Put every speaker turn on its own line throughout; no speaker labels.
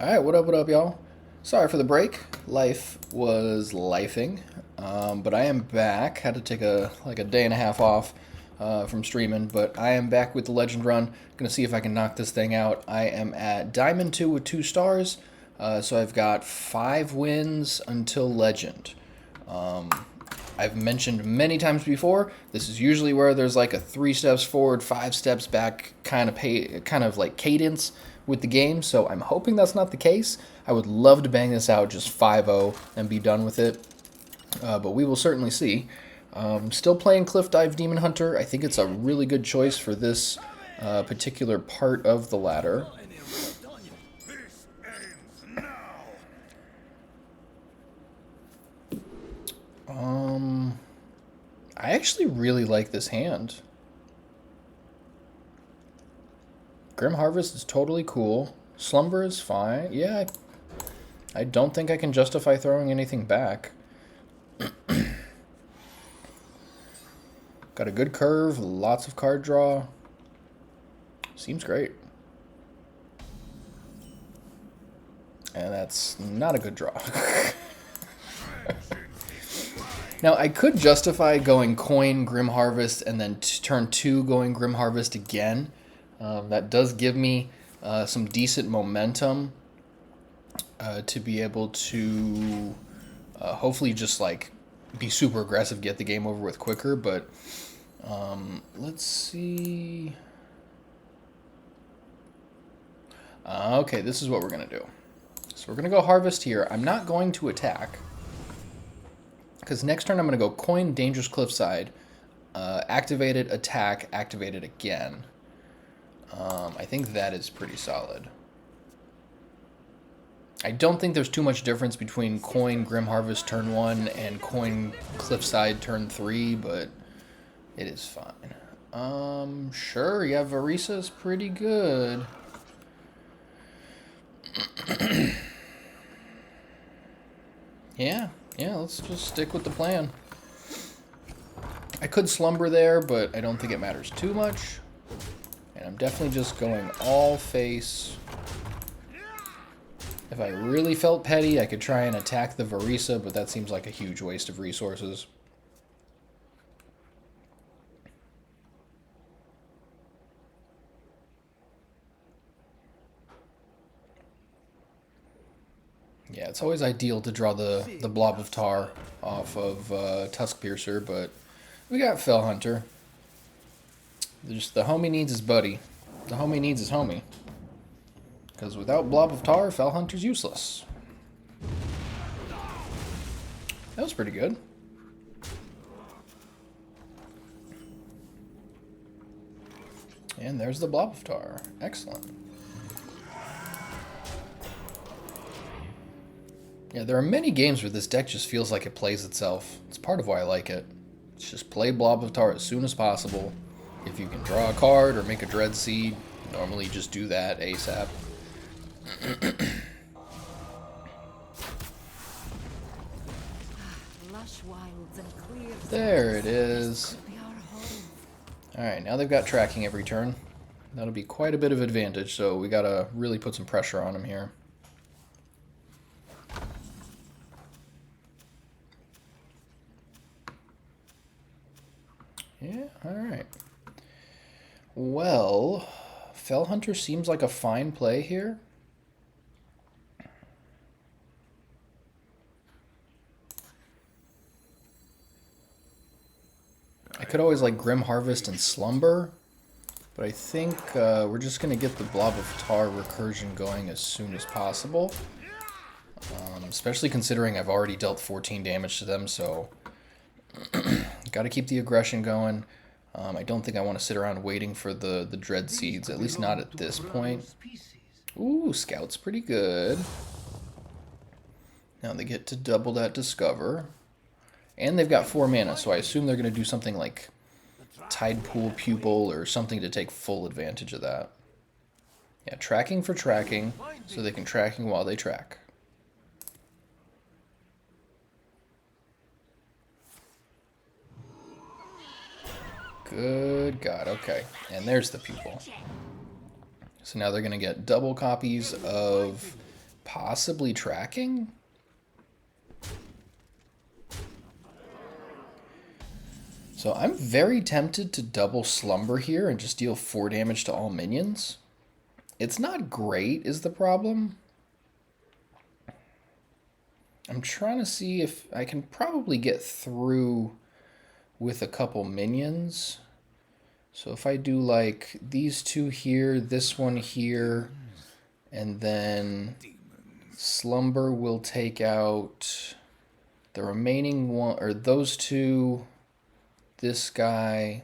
Alright, what up, y'all? Sorry for the break. Life was lifing. But I am back. Had to take a day and a half off from streaming, but I am back with the Legend Run. Gonna see if I can knock this thing out. I am at Diamond 2 with 2 stars, so I've got 5 wins until Legend. Um, I've mentioned many times before, this is usually where there's like a 3 steps forward, 5 steps back kind of like cadence with the game, so I'm hoping that's not the case. I would love to bang this out just 5-0 and be done with it, but we will certainly see. Still playing Cliff Dive Demon Hunter. I think it's a really good choice for this particular part of the ladder. I actually really like this hand. Grim Harvest is totally cool. Slumber is fine. Yeah, I don't think I can justify throwing anything back. Got a good curve, lots of card draw. Seems great. And that's not a good draw. Now, I could justify going coin Grim Harvest and then turn 2 going Grim Harvest again. That does give me some decent momentum to be able to hopefully just like be super aggressive, get the game over with quicker, but let's see. Okay, this is what we're going to do. So we're going to go Harvest here. I'm not going to attack, because next turn I'm going to go coin Dangerous Cliffside, activate it, attack, activate it again. I think that is pretty solid. I don't think there's too much difference between coin Grim Harvest turn 1 and coin Cliffside turn 3, but it is fine. Sure, yeah, Varisa is pretty good. Yeah, let's just stick with the plan. I could slumber there, but I don't think it matters too much. And I'm definitely just going all face. If I really felt petty, I could try and attack the Varisa, but that seems like a huge waste of resources. Yeah, it's always ideal to draw the Blob of Tar off of Tusk Piercer, but we got Fell Hunter. Just the homie needs his buddy. The homie needs his homie. Because without Blob of Tar, Fell Hunter's useless. That was pretty good. And there's the Blob of Tar. Excellent. Yeah, there are many games where this deck just feels like it plays itself. It's part of why I like it. It's just play Blob of Tar as soon as possible. If you can draw a card or make a Dread Seed, normally just do that ASAP. There it is. Alright, now they've got tracking every turn. That'll be quite a bit of advantage, so we gotta really put some pressure on them here. Yeah, alright. Well, Fell Hunter seems like a fine play here. I could always like Grim Harvest and Slumber, but I think we're just going to get the Blob of Tar recursion going as soon as possible. Especially considering I've already dealt 14 damage to them, so got to keep the aggression going. I don't think I want to sit around waiting for the Dread Seeds, at least not at this point. Ooh, Scout's pretty good. Now they get to double that Discover. And they've got 4 mana, so I assume they're going to do something like Tide Pool Pupil or something to take full advantage of that. Yeah, tracking for tracking, so they can tracking while they track. Good God, okay. And there's the Pupil. So now they're going to get double copies of possibly tracking? So I'm very tempted to double Slumber here and just deal 4 damage to all minions. It's not great is the problem. I'm trying to see if I can probably get through with a couple minions. So if I do like these 2 here, this one here, and then Slumber will take out the remaining one, or those 2, this guy.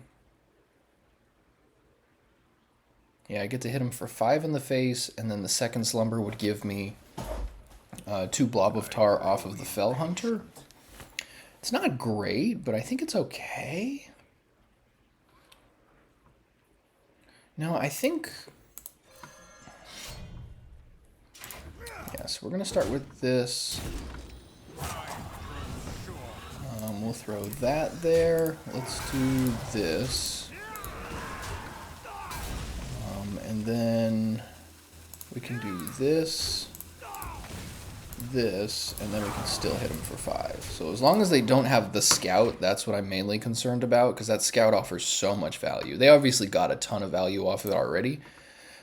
Yeah, I get to hit him for 5 in the face, and then the second Slumber would give me 2 Blob of Tar off of the Fell Hunter. It's not great, but I think it's okay. No, I think... Yes, we're going to start with this. We'll throw that there. Let's do this. And then we can do this, this, and then we can still hit them for 5. So as long as they don't have the scout, that's what I'm mainly concerned about, because that scout offers so much value. They obviously got a ton of value off of it already,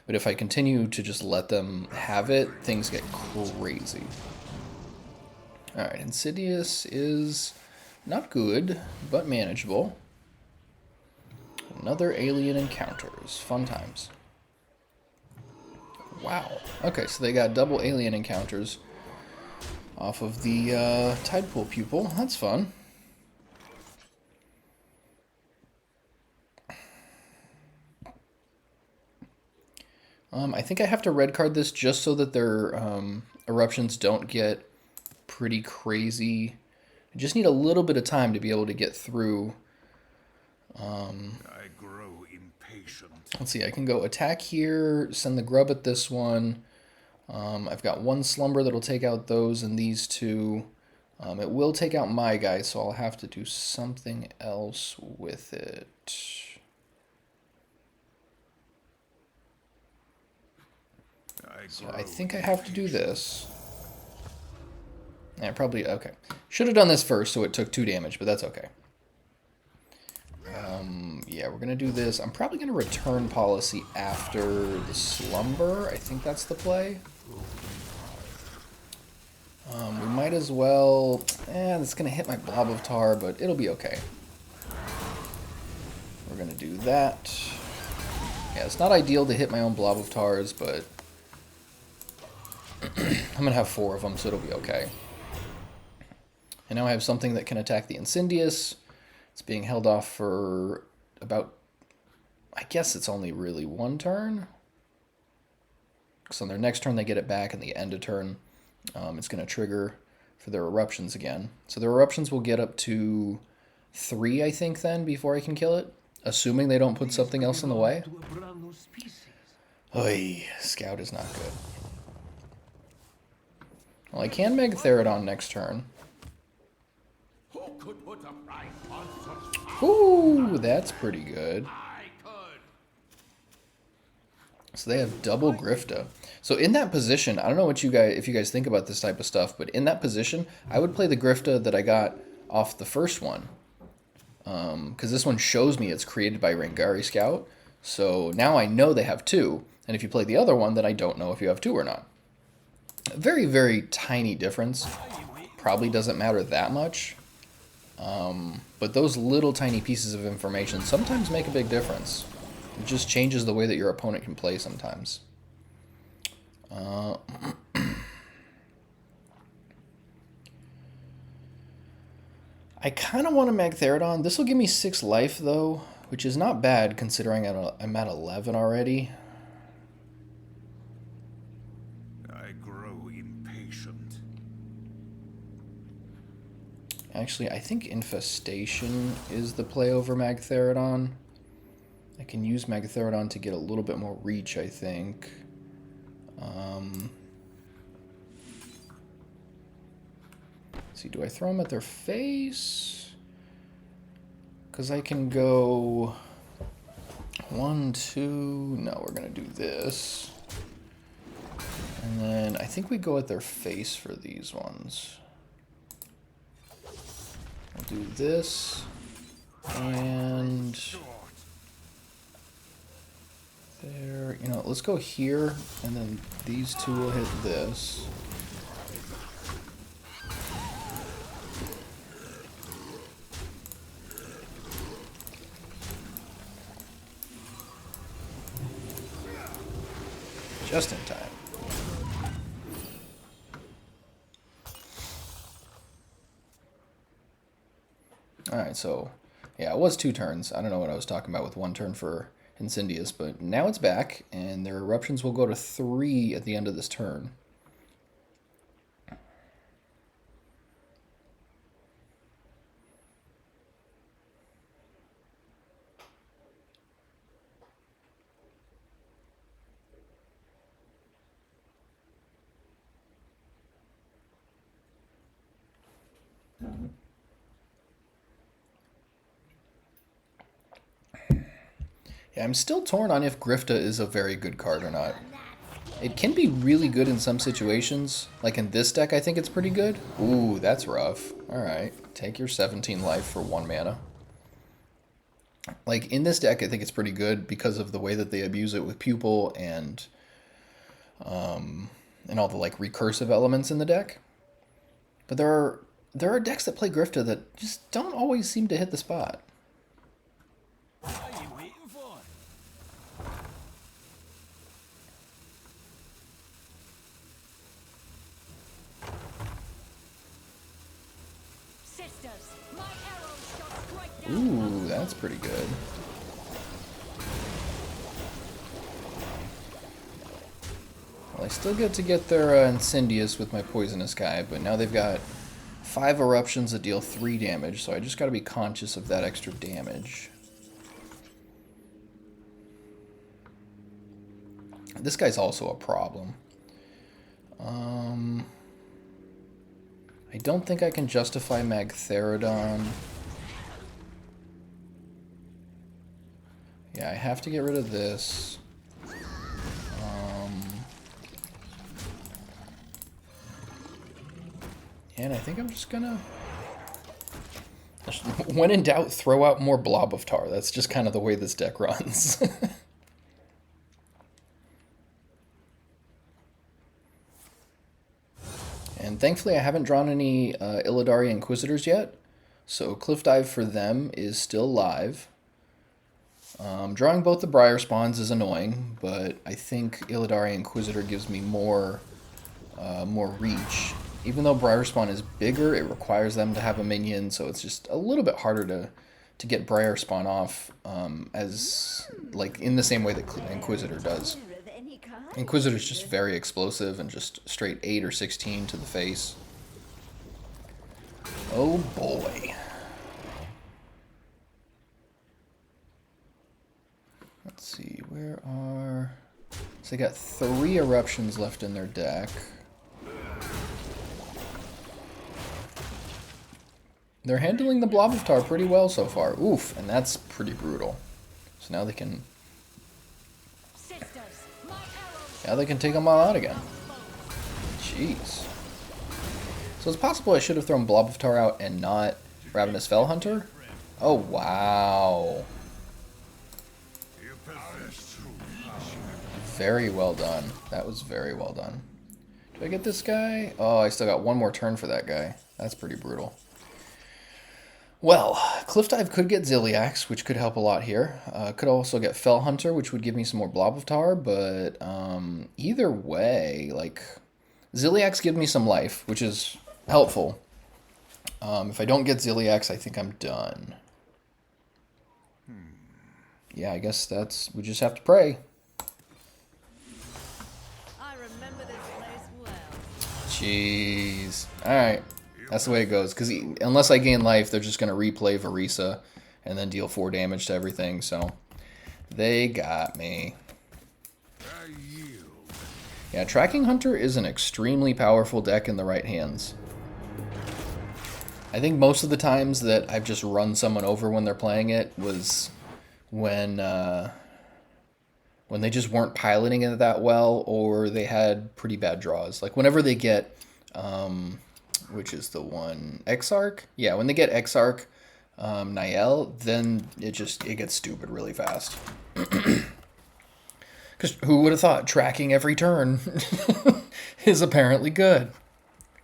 but if I continue to just let them have it, things get crazy. Alright, Insidious is not good, but manageable. Another alien encounters. Fun times. Wow. Okay, so they got double alien encounters off of the Tide Pool Pupil. That's fun. I think I have to red card this just so that their eruptions don't get pretty crazy. I just need a little bit of time to be able to get through.
I grow impatient.
Let's see, I can go attack here, send the grub at this one. I've got 1 Slumber that'll take out those and these 2. It will take out my guy, so I'll have to do something else with it. So I think I have to do this. Yeah, probably, okay. Should have done this first, so it took 2 damage, but that's okay. Yeah, we're going to do this. I'm probably going to return policy after the Slumber. I think that's the play. We might as well... it's going to hit my Blob of Tar, but it'll be okay. We're going to do that. Yeah, it's not ideal to hit my own Blob of Tars, but... I'm going to have 4 of them, so it'll be okay. And now I have something that can attack the Incendious. It's being held off for about... I guess it's only really 1 turn. Because on their next turn they get it back, and the end of turn it's going to trigger for their eruptions again. So their eruptions will get up to 3, I think, then, before I can kill it. Assuming they don't put something else in the way. Oy, Scout is not good. Well, I can Megatherodon next turn. Ooh, that's pretty good. So they have double Grifta. So in that position, I don't know what if you guys think about this type of stuff, but in that position, I would play the Grifta that I got off the first one. Because this one shows me it's created by Rangari Scout. So now I know they have 2. And if you play the other one, then I don't know if you have 2 or not. A very, very tiny difference. Probably doesn't matter that much. But those little tiny pieces of information sometimes make a big difference. It just changes the way that your opponent can play sometimes. I kind of want to Magtherodon. This will give me 6 life, though, which is not bad considering I'm at 11 already.
I grow impatient.
Actually, I think Infestation is the play over Magtherodon. I can use Magtherodon to get a little bit more reach, I think. Let's see, do I throw them at their face? Because I can go 1, 2... No, we're going to do this. And then I think we go at their face for these ones. We'll do this. And there, you know, let's go here, and then these two will hit this. Just in time. Alright, so, yeah, it was 2 turns. I don't know what I was talking about with 1 turn for Incendious, but now it's back, and their eruptions will go to 3 at the end of this turn. Yeah, I'm still torn on if Grifta is a very good card or not. It can be really good in some situations. Like in this deck, I think it's pretty good. Ooh, that's rough. Alright, take your 17 life for 1 mana. Like, in this deck, I think it's pretty good because of the way that they abuse it with Pupil and all the, like, recursive elements in the deck. But there are decks that play Grifta that just don't always seem to hit the spot.
What are you waiting for?
Sisters, my arrows shall strike down.
Ooh, that's pretty good. Well, I still get to get their Incendious with my Poisonous guy, but now they've got 5 eruptions that deal 3 damage, so I just gotta be conscious of that extra damage. This guy's also a problem. I don't think I can justify Magtheridon. Yeah, I have to get rid of this. And I think I'm just gonna... When in doubt, throw out more Blob of Tar. That's just kind of the way this deck runs. And thankfully I haven't drawn any Illidari Inquisitors yet, so Cliff Dive for them is still live. Drawing both the Briar Spawns is annoying, but I think Illidari Inquisitor gives me more reach. Even though Briar Spawn is bigger, it requires them to have a minion, so it's just a little bit harder to get Briar Spawn off as, like, in the same way that Inquisitor does. Inquisitor's just very explosive and just straight 8 or 16 to the face. Oh boy. Let's see, where are... So they got 3 eruptions left in their deck. They're handling the Blob of Tar pretty well so far. Oof, and that's pretty brutal. So now they can... Now they can take them all out again. Jeez. So it's possible I should have thrown Blob of Tar out and not Ravenous Fell Hunter? Oh, wow. Very well done. That was very well done. Do I get this guy? Oh, I still got 1 more turn for that guy. That's pretty brutal. Well, Cliff Dive could get Ziliax, which could help a lot here. Could also get Fell Hunter, which would give me some more Blob of Tar, but either way, like, Ziliax gives me some life, which is helpful. If I don't get Ziliax, I think I'm done. Yeah, I guess we just have to pray.
I remember this place well.
Jeez. Alright. That's the way it goes, because unless I gain life, they're just going to replay Varisa and then deal 4 damage to everything, so they got me. Yeah, Tracking Hunter is an extremely powerful deck in the right hands. I think most of the times that I've just run someone over when they're playing it was when when they just weren't piloting it that well, or they had pretty bad draws. Like whenever they get, which is the one, Exarch? Yeah, when they get Exarch, Niall, then it gets stupid really fast. Because who would have thought tracking every turn is apparently good?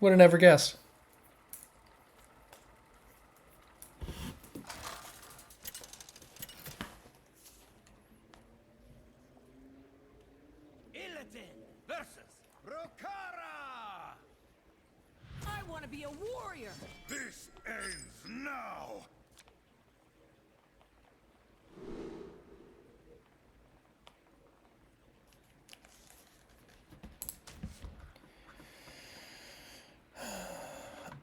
Would have never guessed.
Illidan versus Rokara!
I want to be a warrior.
This ends now.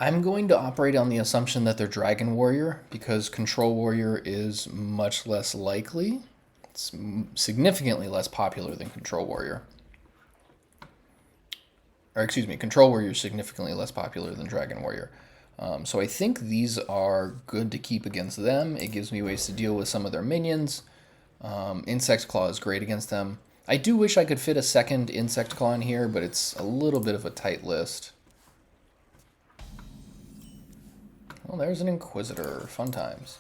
I'm going to operate on the assumption that they're Dragon Warrior because Control Warrior is much less likely. It's significantly less popular than Control Warrior. Or excuse me, Control Warrior is significantly less popular than Dragon Warrior. So I think these are good to keep against them. It gives me ways to deal with some of their minions. Insect Claw is great against them. I do wish I could fit a second Insect Claw in here, but it's a little bit of a tight list. Well, there's an Inquisitor. Fun times.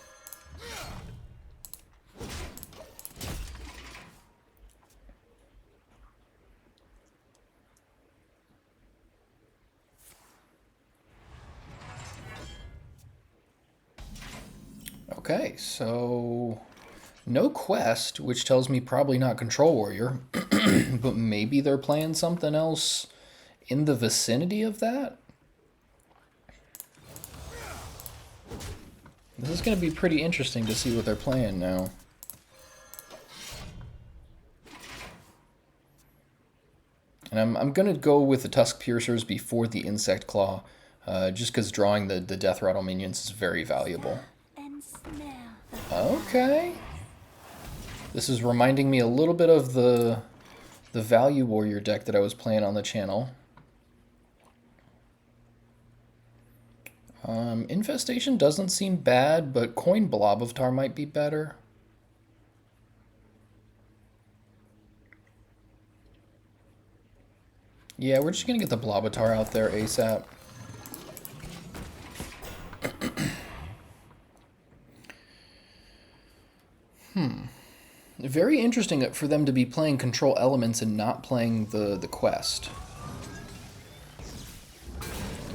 Okay, so no quest, which tells me probably not Control Warrior, but maybe they're playing something else in the vicinity of that? This is going to be pretty interesting to see what they're playing now. And I'm going to go with the Tusk Piercers before the Insect Claw, just because drawing the Death Rattle minions is very valuable. Okay. This is reminding me a little bit of the Value Warrior deck that I was playing on the channel. Infestation doesn't seem bad, but Coin Blobovtar might be better. Yeah, we're just going to get the Blobovtar out there ASAP. Very interesting for them to be playing Control Elements and not playing the quest.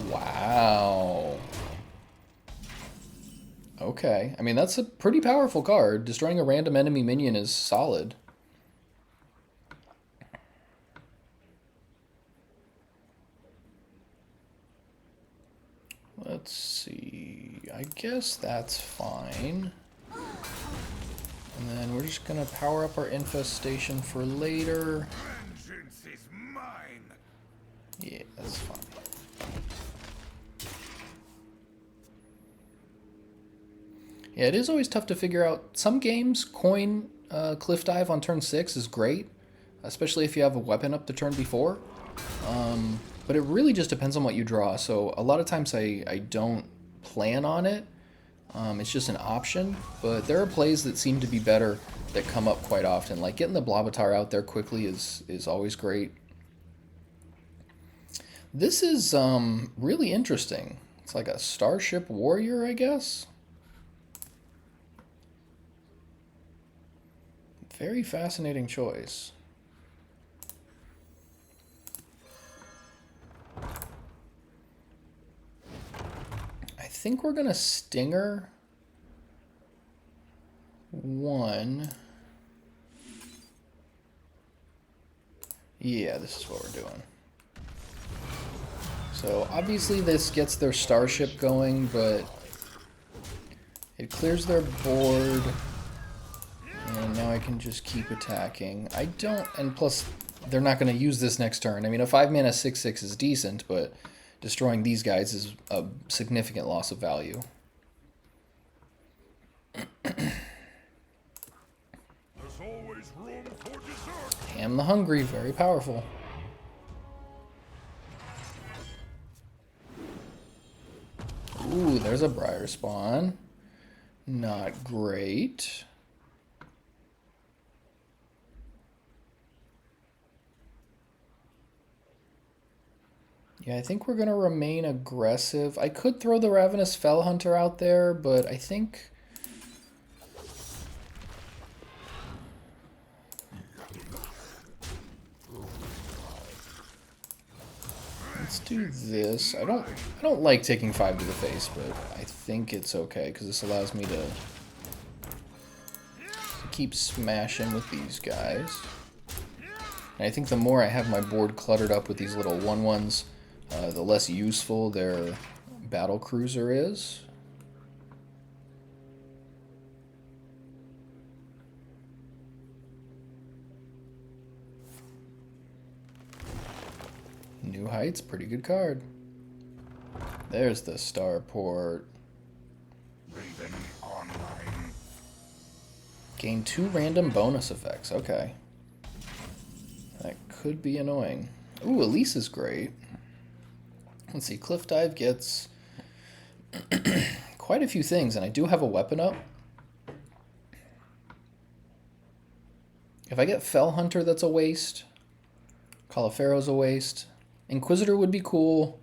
Wow. Okay. I mean, that's a pretty powerful card. Destroying a random enemy minion is solid. Let's see. I guess that's fine. And then we're just going to power up our Infestation for later.
Vengeance is mine.
Yeah, that's fine. Yeah, it is always tough to figure out. Some games, Coin Cliff Dive on turn 6 is great, especially if you have a weapon up the turn before. But it really just depends on what you draw. So a lot of times I don't plan on it. It's just an option. But there are plays that seem to be better that come up quite often. Like getting the Blobovtar out there quickly is always great. This is really interesting. It's like a Starship Warrior, I guess. Very fascinating choice. I think we're gonna Stinger one. Yeah, this is what we're doing. So obviously this gets their Starship going, but it clears their board. And now I can just keep attacking. I don't, and plus, they're not going to use this next turn. I mean, a 5-mana 6/6 is decent, but destroying these guys is a significant loss of value.
There's always room for dessert.
Ham the Hungry, very powerful. Ooh, there's a Briar Spawn. Not great. Yeah, I think we're going to remain aggressive. I could throw the Ravenous Fell Hunter out there, but I think... Let's do this. I don't like taking 5 to the face, but I think it's okay, because this allows me to keep smashing with these guys. And I think the more I have my board cluttered up with these little 1/1s, the less useful their battle cruiser is. New Heights, pretty good card. There's the starport.
Raven online.
Gain 2 random bonus effects. Okay. That could be annoying. Ooh, Elise is great. Let's see, Cliff Dive gets quite a few things, and I do have a weapon up. If I get Fell Hunter, that's a waste. Califero's a waste. Inquisitor would be cool.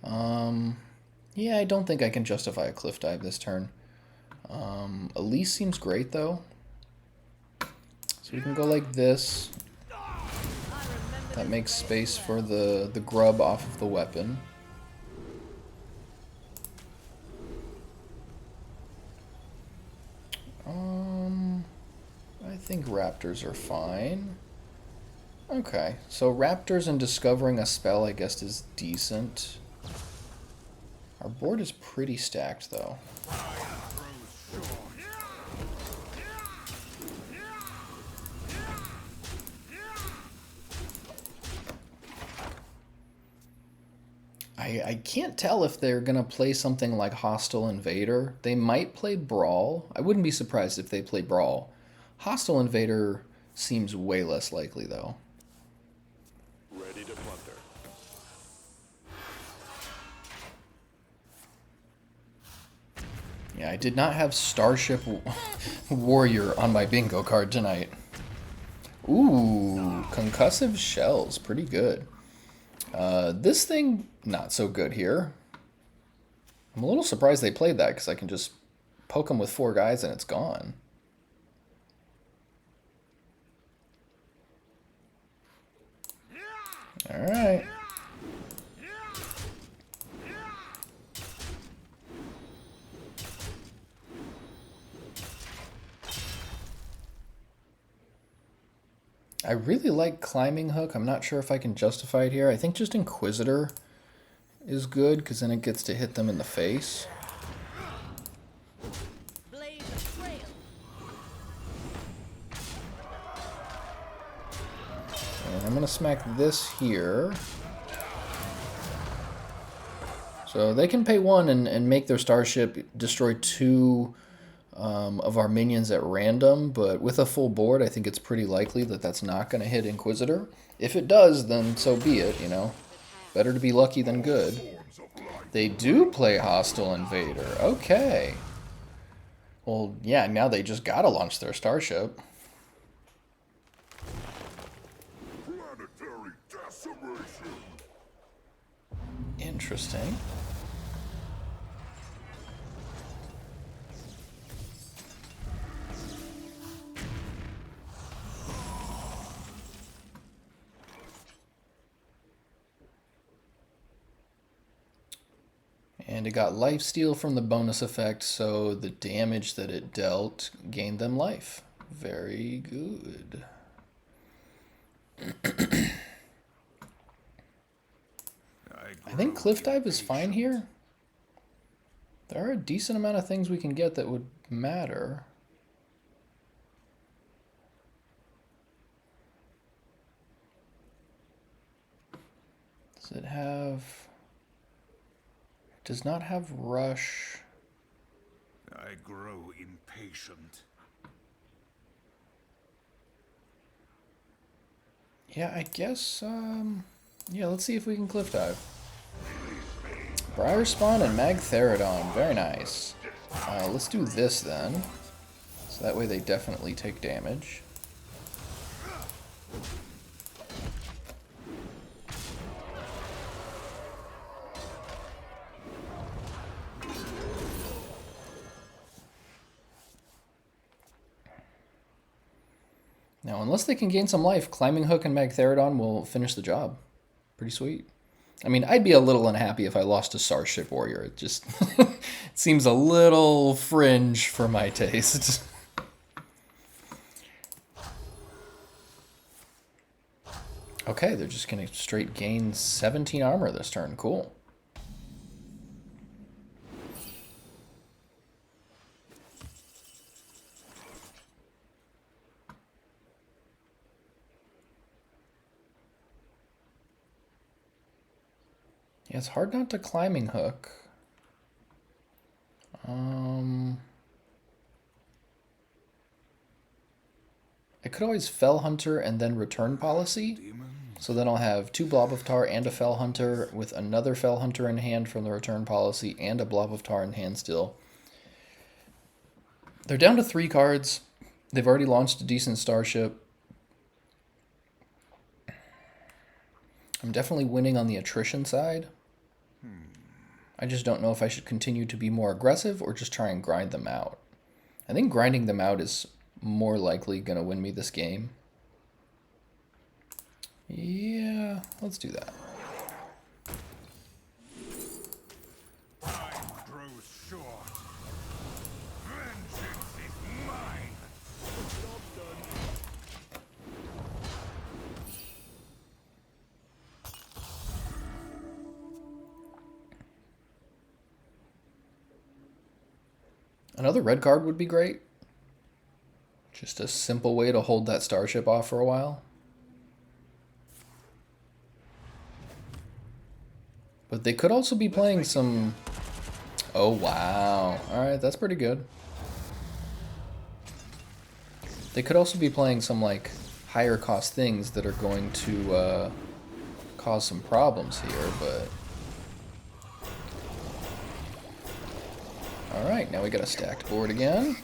Yeah, I don't think I can justify a Cliff Dive this turn. Elise seems great, though. So we can go like this. That makes space for the grub off of the weapon. I think raptors are fine. Okay, so raptors and discovering a spell, I guess, is decent. Our board is pretty stacked, though. I can't tell if they're going to play something like Hostile Invader. They might play Brawl. I wouldn't be surprised if they play Brawl. Hostile Invader seems way less likely, though.
Ready to plunder.
Yeah, I did not have Starship Warrior on my bingo card tonight. Ooh, Concussive Shells. Pretty good. This thing, not so good here. I'm a little surprised they played that, because I can just poke them with 4 guys and it's gone. Alright. I really like Climbing Hook. I'm not sure if I can justify it here. I think just Inquisitor is good, because then it gets to hit them in the face.
Blaze a trail.
And I'm going to smack this here. So they can pay 1 and make their starship destroy 2 of our minions at random, but with a full board, I think it's pretty likely that that's not going to hit Inquisitor. If it does, then so be it, you know. Better to be lucky than good. They do play Hostile Invader. Okay. Well, yeah, now they just gotta launch their starship.
Planetary decimation.
Interesting. And it got lifesteal from the bonus effect, so the damage that it dealt gained them life. Very good. I think Cliff Dive is fine here. There are a decent amount of things we can get that would matter. Does it have... It does not have rush.
I grow impatient.
Yeah, I guess, yeah, let's see if we can Cliff Dive. Briar Spawn and Magtheridon, very nice. Let's do this then. So that way they definitely take damage. Now, unless they can gain some life, Climbing Hook and Magtheridon will finish the job. Pretty sweet. I mean, I'd be a little unhappy if I lost to Starship Warrior. It just it seems a little fringe for my taste. Okay, they're just going to straight gain 17 armor this turn. Cool. Yeah, it's hard not to Climbing Hook. I could always Fell Hunter and then Return Policy. So then I'll have 2 Blob of Tar and a Fell Hunter with another Fell Hunter in hand from the Return Policy and a Blob of Tar in hand still. They're down to 3 cards. They've already launched a decent Starship. I'm definitely winning on the attrition side. I just don't know if I should continue to be more aggressive or just try and grind them out. I think grinding them out is more likely going to win me this game. Yeah, let's do that.
Time grows short. Vengeance is mine.
Another red card would be great. Just a simple way to hold that Starship off for a while. But they could also be playing some... Oh, wow. Alright, that's pretty good. They could also be playing some, like, higher cost things that are going to cause some problems here, but... Alright, now we got a stacked board again.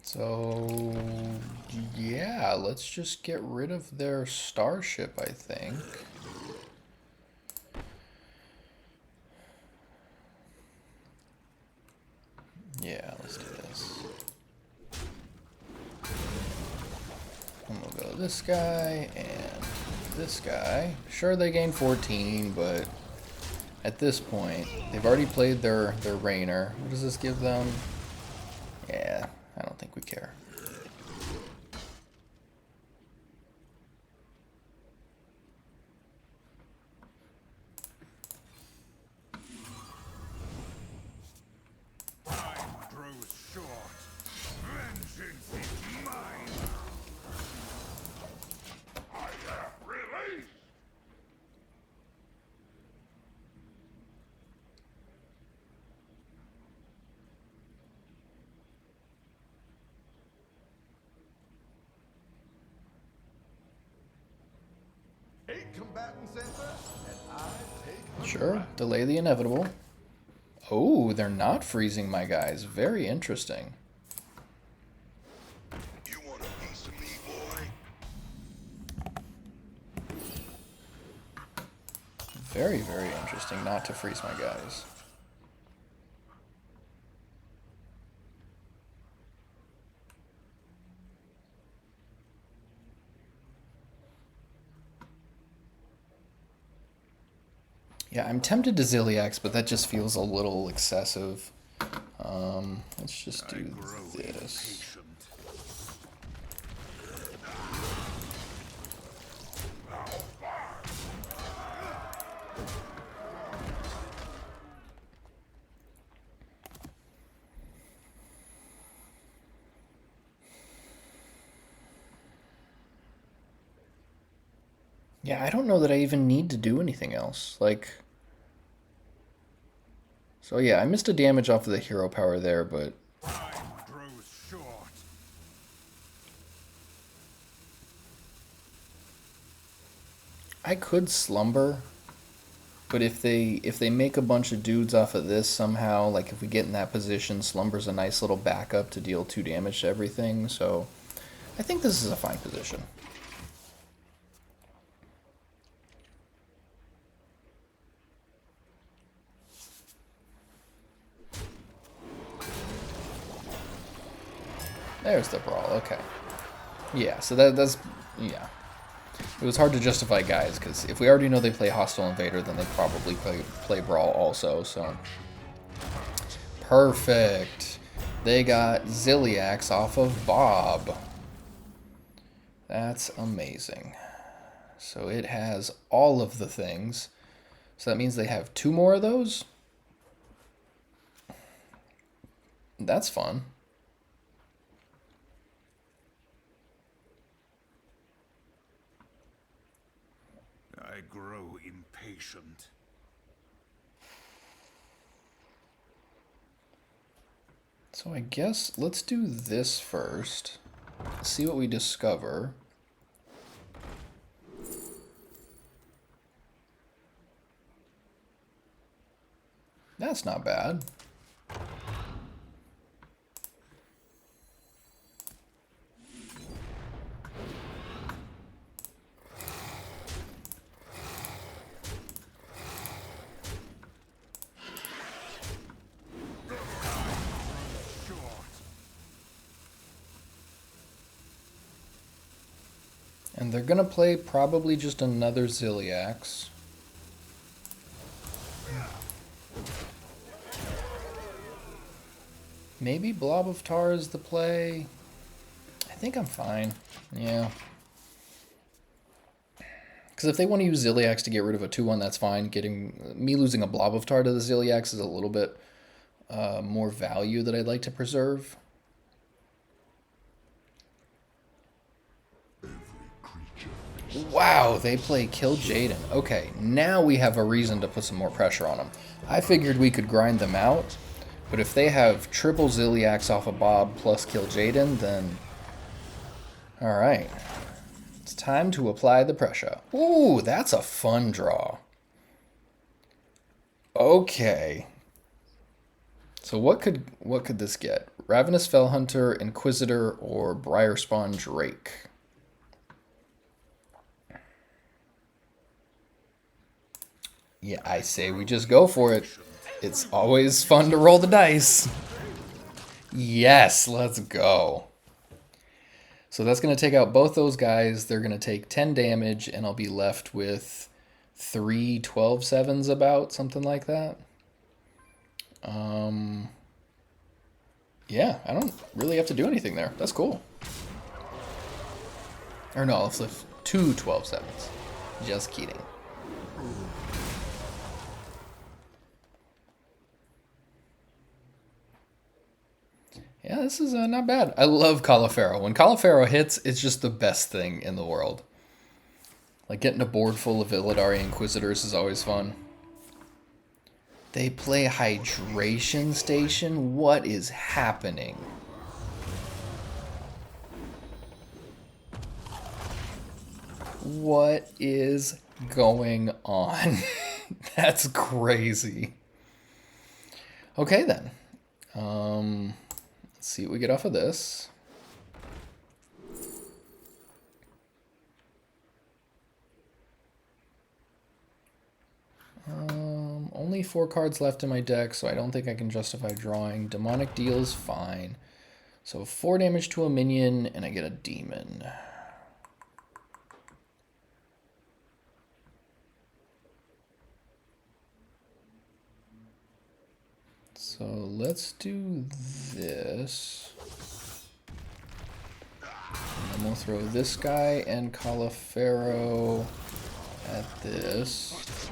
So, yeah, let's just get rid of their Starship, I think. Yeah, let's do this. And we'll go this guy and this guy. Sure, they gain 14, but at this point, they've already played their Rainer. What does this give them? Yeah, I don't think we care.
Time grows short. Vengeance is mine. I have released.
Combatant center, and I take
Sure, delay the inevitable. Oh, they're not freezing my guys. Very interesting.
You want a piece of me, boy?
Very, very interesting not to freeze my guys. Yeah, I'm tempted to Ziliax, but that just feels a little excessive. Let's just do this.
Patient.
Yeah, I don't know that I even need to do anything else. Like, so yeah, I missed a damage off of the hero power there, but
Time grows short.
I could slumber. But if they make a bunch of dudes off of this somehow, like if we get in that position, Slumber's a nice little backup to deal 2 damage to everything. So I think this is a fine position. There's the brawl. Okay. Yeah, so that's... Yeah. It was hard to justify guys, because if we already know they play Hostile Invader, then they probably play Brawl also, so... Perfect. They got Ziliax off of Bob. That's amazing. So it has all of the things. So that means they have 2 more of those? That's fun.
I grow impatient.
So I guess let's do this first. See what we discover. That's not bad. And they're gonna play probably just another Ziliax. Maybe Blob of Tar is the play. I think I'm fine. Yeah. Because if they want to use Ziliax to get rid of a 2-1, that's fine. Me losing a Blob of Tar to the Ziliax is a little bit more value that I'd like to preserve. Wow, they play Kill Jaden. Okay, now we have a reason to put some more pressure on them. I figured we could grind them out, but if they have triple Ziliax off of Bob plus Kill Jaden, then... Alright. It's time to apply the pressure. Ooh, that's a fun draw. Okay. So what could this get? Ravenous Fellhunter, Inquisitor, or Briarspawn Drake? Yeah, I say we just go for it. It's always fun to roll the dice. Yes, let's go. So that's going to take out both those guys. They're going to take 10 damage, and I'll be left with 3 12/7s about, something like that. Yeah, I don't really have to do anything there. That's cool. Or no, I'll flip 2 12/7s. Just kidding. Yeah, this is not bad. I love Caulifero. When Caulifero hits, it's just the best thing in the world. Like, getting a board full of Illidari Inquisitors is always fun. They play Hydration Station? What is happening? What is going on? That's crazy. Okay, then. Let's see what we get off of this. Only 4 cards left in my deck, so I don't think I can justify drawing. Demonic Deal's fine. So 4 damage to a minion, and I get a demon. So let's do this. And then we'll throw this guy and Caulifero at this.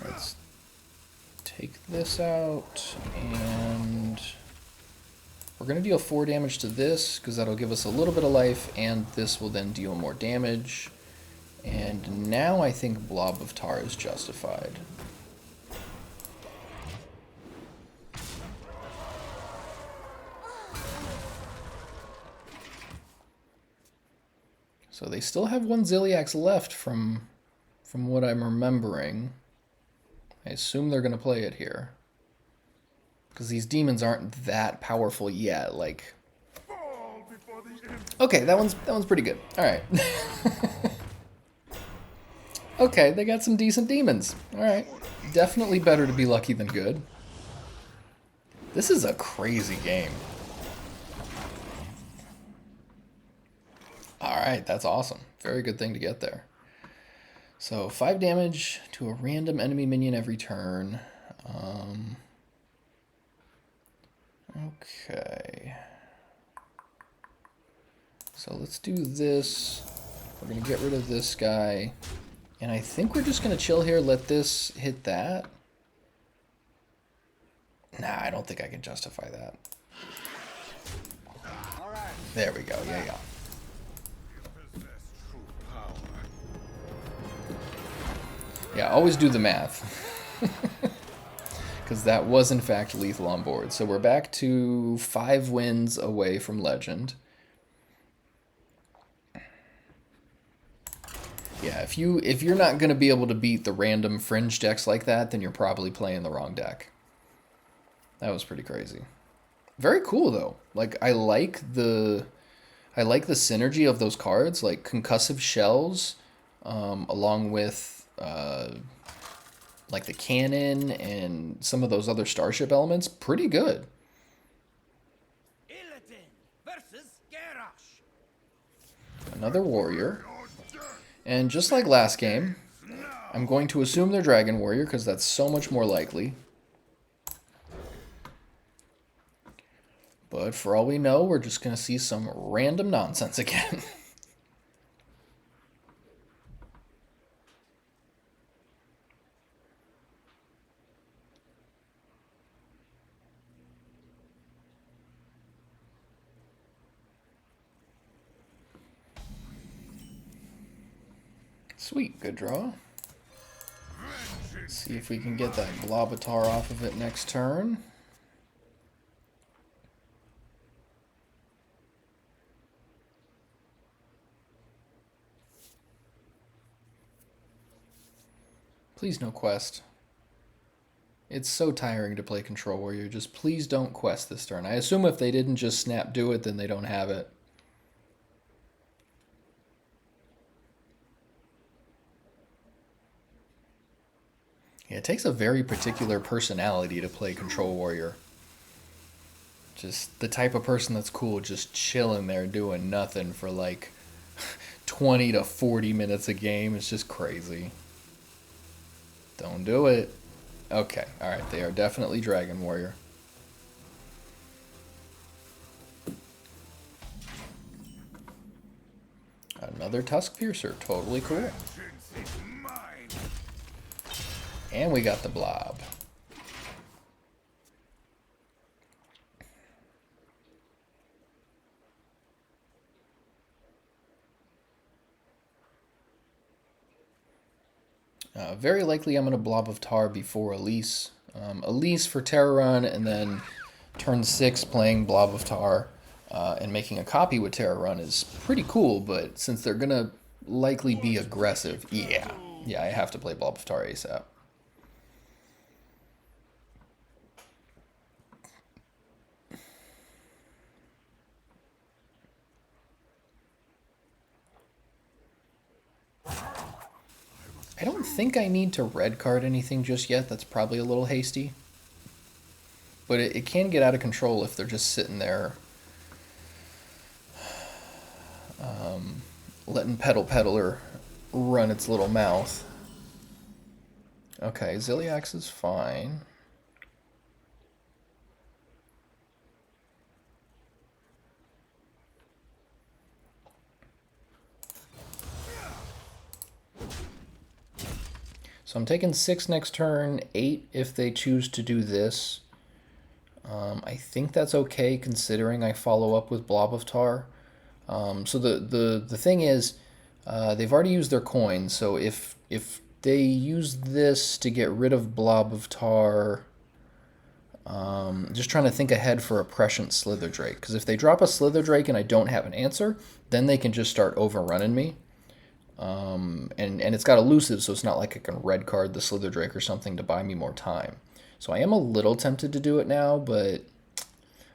Let's take this out, and we're going to deal 4 damage to this, because that'll give us a little bit of life, and this will then deal more damage. And now I think Blob of Tar is justified. So they still have 1 Ziliax left from what I'm remembering. I assume they're going to play it here. Because these demons aren't that powerful yet, like... Okay, that one's pretty good. Alright. Okay, they got some decent demons. Alright. Definitely better to be lucky than good. This is a crazy game. Alright, that's awesome. Very good thing to get there. So 5 damage to a random enemy minion every turn. Okay. So let's do this. We're going to get rid of this guy. And I think we're just going to chill here, let this hit that. Nah, I don't think I can justify that. There we go, yeah. Yeah, always do the math. Because that was in fact lethal on board. So we're back to 5 wins away from Legend. Yeah, if you're not going to be able to beat the random fringe decks like that, then you're probably playing the wrong deck. That was pretty crazy. Very cool though. Like I like the synergy of those cards, like concussive shells, along with like the cannon and some of those other starship elements. Pretty good.
Illidan versus Garrosh.
Another warrior. And just like last game, I'm going to assume they're Dragon Warrior because that's so much more likely. But for all we know, we're just going to see some random nonsense again. Sweet, good draw. Let's see if we can get that Globatar off of it next turn. Please no quest. It's so tiring to play Control Warrior. Just please don't quest this turn. I assume if they didn't just snap do it, then they don't have it. Yeah, it takes a very particular personality to play Control Warrior. Just the type of person that's cool, just chilling there doing nothing for like 20 to 40 minutes a game. It's just crazy. Don't do it. Okay, alright, they are definitely Dragon Warrior. Another Tusk Piercer, totally cool. And we got the Blob. Very likely I'm going to Blob of Tar before Elise. Elise for Terror Run, and then turn 6 playing Blob of Tar and making a copy with Terror Run is pretty cool, but since they're going to likely be aggressive, yeah, I have to play Blob of Tar ASAP. I don't think I need to red card anything just yet. That's probably a little hasty. But it can get out of control if they're just sitting there letting Peddler run its little mouth. Okay, Ziliax is fine. So I'm taking 6 next turn, 8 if they choose to do this. I think that's okay considering I follow up with Blob of Tar. So the thing is, they've already used their coins, so if they use this to get rid of Blob of Tar, just trying to think ahead for a Prescient Slither Drake, because if they drop a Slither Drake and I don't have an answer, then they can just start overrunning me. And it's got elusive, so it's not like I can red card the Slither Drake or something to buy me more time. So I am a little tempted to do it now, but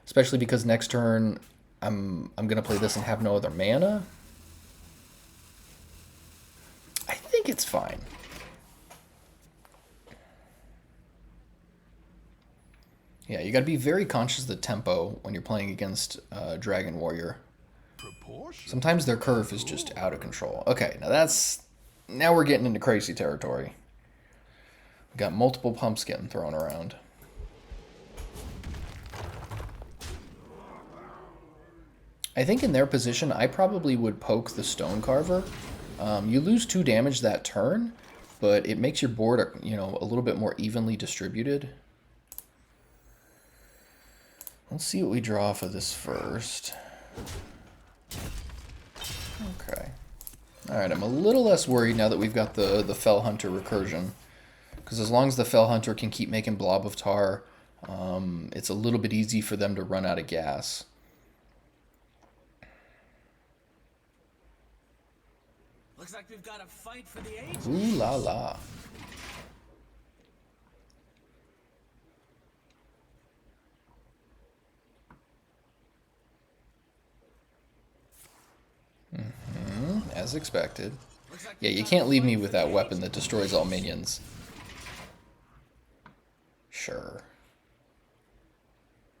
especially because next turn I'm gonna play this and have no other mana. I think it's fine. Yeah, you got to be very conscious of the tempo when you're playing against Dragon Warrior.
Proportion.
Sometimes their curve is just out of control. Okay, now we're getting into crazy territory. We got multiple pumps getting thrown around. I think in their position, I probably would poke the Stone Carver. You lose 2 damage that turn, but it makes your board, you know, a little bit more evenly distributed. Let's see what we draw for this first. Okay. Alright, I'm a little less worried now that we've got the Fell Hunter recursion. Because as long as the Fell Hunter can keep making Blob of Tar, it's a little bit easy for them to run out of gas.
Looks like we've got a fight for the ages.
Ooh la la. As expected. Yeah, you can't leave me with that weapon that destroys all minions. Sure.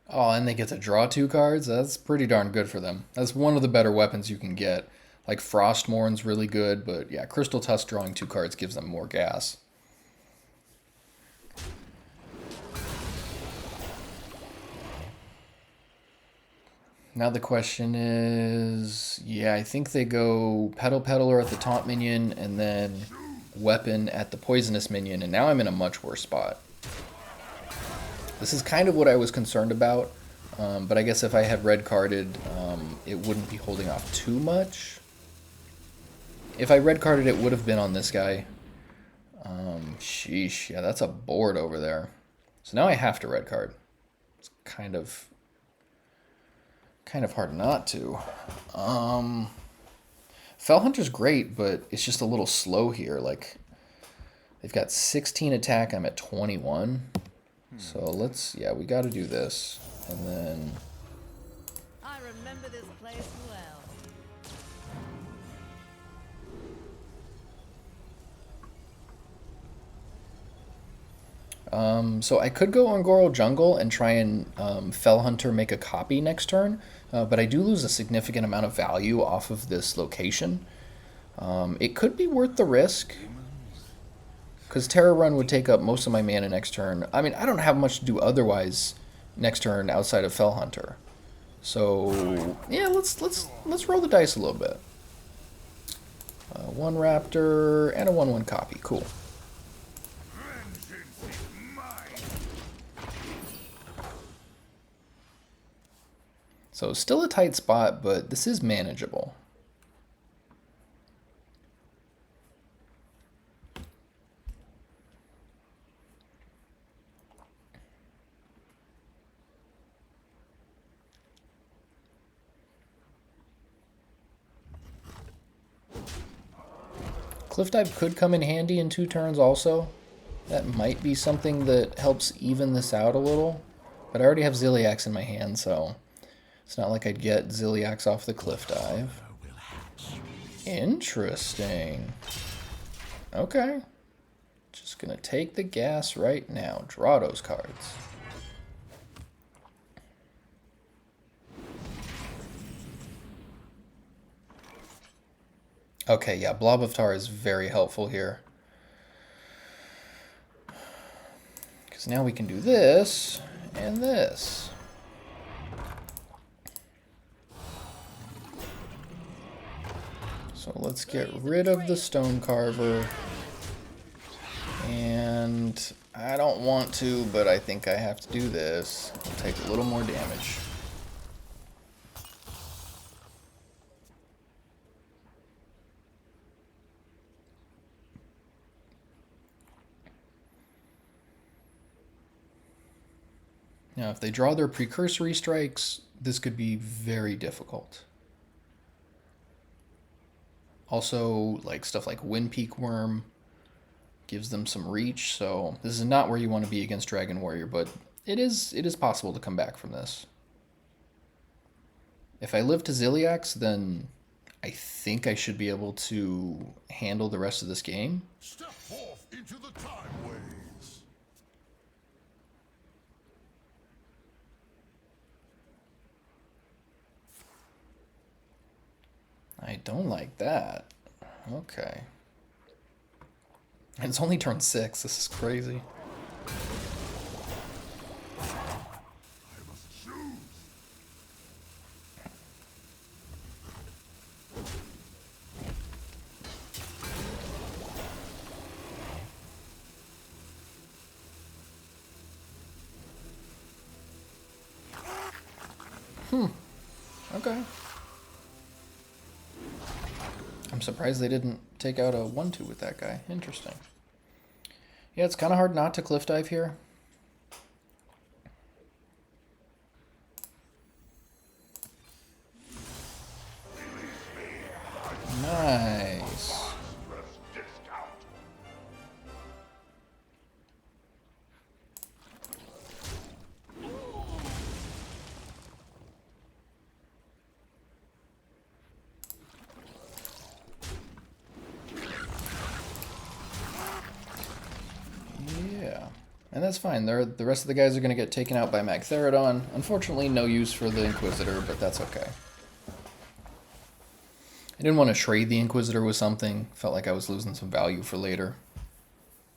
Oh, and they get to draw 2 cards? That's pretty darn good for them. That's one of the better weapons you can get. Like Frostmourn's really good, but yeah, Crystal Tusk drawing 2 cards gives them more gas. Now the question is, yeah, I think they go Petal Peddler at the taunt minion and then weapon at the poisonous minion, and now I'm in a much worse spot. This is kind of what I was concerned about, but I guess if I had red carded, it wouldn't be holding off too much. If I red carded, it would have been on this guy. Sheesh, yeah, that's a board over there. So now I have to red card. It's kind of hard not to. Fell Hunter's great, but it's just a little slow here. Like, they've got 16 attack, I'm at 21. So yeah, we got to do this. And then...
I remember this place well.
So I could go Ongoro Jungle and try and Fell Hunter make a copy next turn, but I do lose a significant amount of value off of this location. It could be worth the risk, because Terror Run would take up most of my mana next turn. I mean, I don't have much to do otherwise next turn outside of Fell Hunter. So yeah, let's roll the dice a little bit. 1 Raptor and a 1/1 copy. Cool. So still a tight spot, but this is manageable. Cliff Dive could come in handy in 2 turns also. That might be something that helps even this out a little. But I already have Ziliax in my hand, so it's not like I'd get Ziliax off the Cliff Dive. Interesting. Okay. Just gonna take the gas right now. Draw those cards. Okay, yeah, Blob of Tar is very helpful here. Because now we can do this and this. So let's get rid of the Stone Carver. And I don't want to, but I think I have to do this. I'll take a little more damage. Now, if they draw their precursory strikes, this could be very difficult. Also, like stuff like Wind Peak Worm gives them some reach, so this is not where you want to be against Dragon Warrior, but it is possible to come back from this. If I live to Ziliax, then I think I should be able to handle the rest of this game.
Step forth into the time ways.
I don't like that. Okay. And it's only turn 6. This is crazy.
I must choose.
Okay. I'm surprised they didn't take out a 1-2 with that guy. Interesting. Yeah, it's kind of hard not to cliff dive here. Nice. Yeah. And that's fine. The rest of the guys are going to get taken out by Magtheridon. Unfortunately, no use for the Inquisitor, but that's okay. I didn't want to trade the Inquisitor with something. Felt like I was losing some value for later.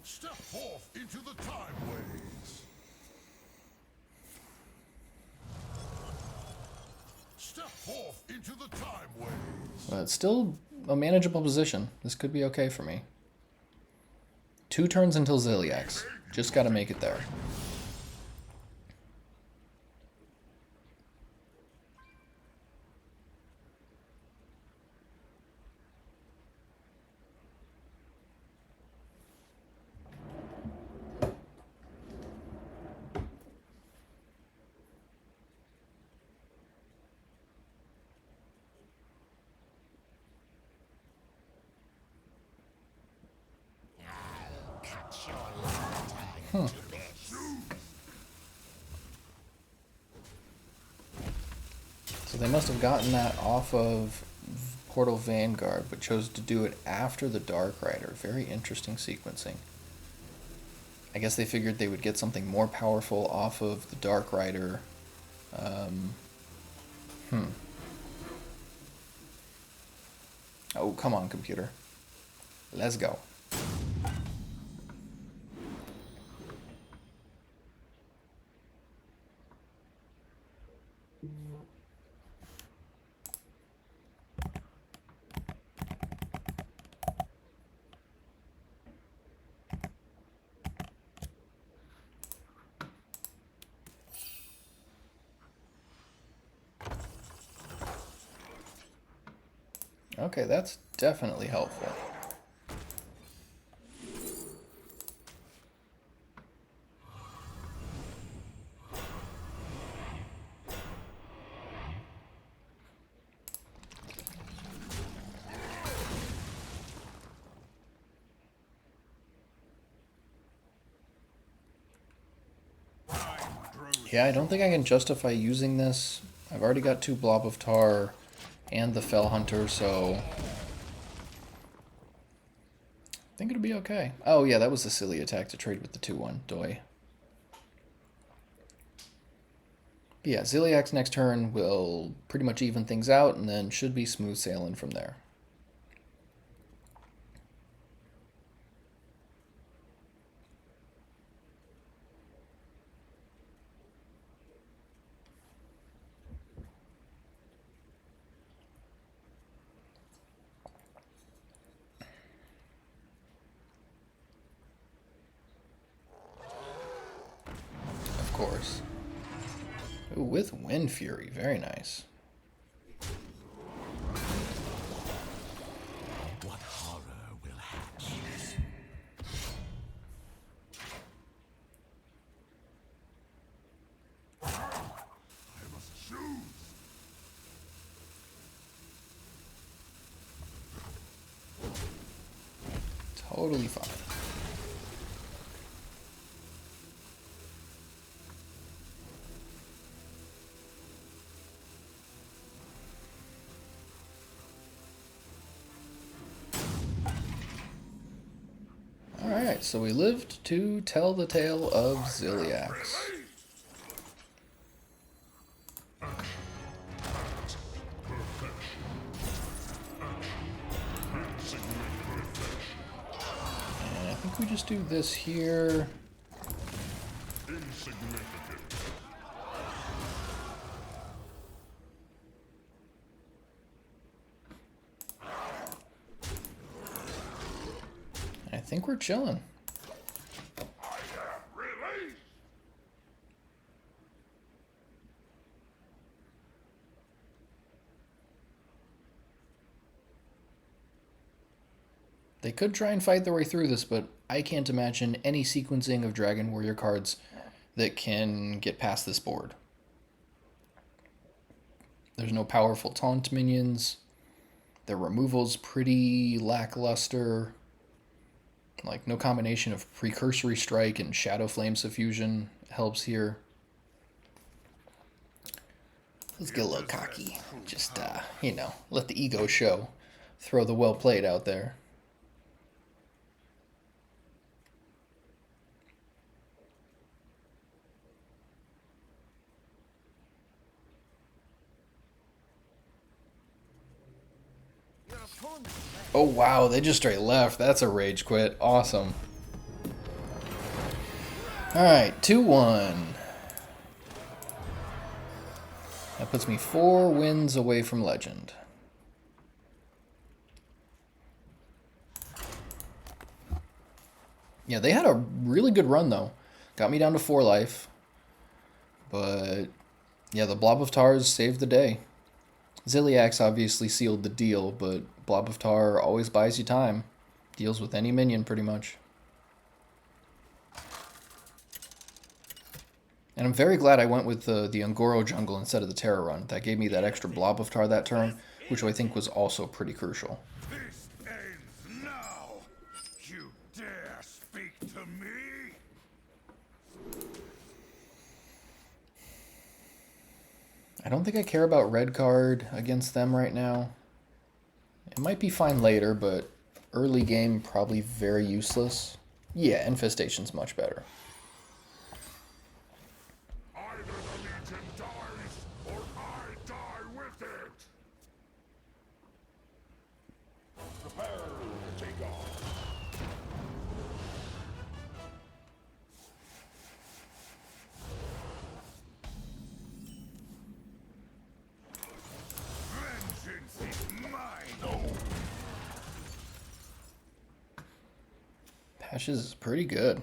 Step forth into the time ways. Step forth into the time ways.
But it's still a manageable position. This could be okay for me. 2 turns until Ziliax. Just got to make it there. So they must have gotten that off of Portal Vanguard, but chose to do it after the Dark Rider. Very interesting sequencing. I guess they figured they would get something more powerful off of the Dark Rider. Oh, come on, computer. Let's go. Okay, that's definitely helpful. Yeah, I don't think I can justify using this. I've already got 2 Blob of Tar and the Fell Hunter, so I think it'll be okay. Oh yeah, that was a silly attack to trade with the 2-1, Doi. But yeah, Ziliax next turn will pretty much even things out, and then should be smooth sailing from there. Of course. Ooh, with Wind Fury, very nice.
What horror will hatch? I must choose.
Totally fine. Alright, so we lived to tell the tale of Ziliax. we just do this here.
Insignificant.
I think we're chilling.
Release!
They could try and fight their way through this, but I can't imagine any sequencing of Dragon Warrior cards that can get past this board. There's no powerful taunt minions. Their removal's pretty lackluster. Like, no combination of Precursory Strike and Shadow Flame Suffusion helps here. Let's get a little cocky. Just, you know, let the ego show. Throw the well played out there. Oh wow, they just straight left. That's a rage quit. Awesome. Alright, 2-1. That puts me 4 wins away from Legend. Yeah, they had a really good run though. Got me down to 4 life. But yeah, the Blob of Tars saved the day. Ziliax obviously sealed the deal, but Blob of Tar always buys you time. Deals with any minion, pretty much. And I'm very glad I went with the Ungoro jungle instead of the Terra run. That gave me that extra Blob of Tar that turn, which I think was also pretty crucial.
This ends now! You dare speak to me?
I don't think I care about red card against them right now. It might be fine later, but early game probably very useless. Yeah, Infestation's much better.
Either the Legion dies, or I die with it! Prepare to take off. Vengeance is mine!
Patches is pretty good.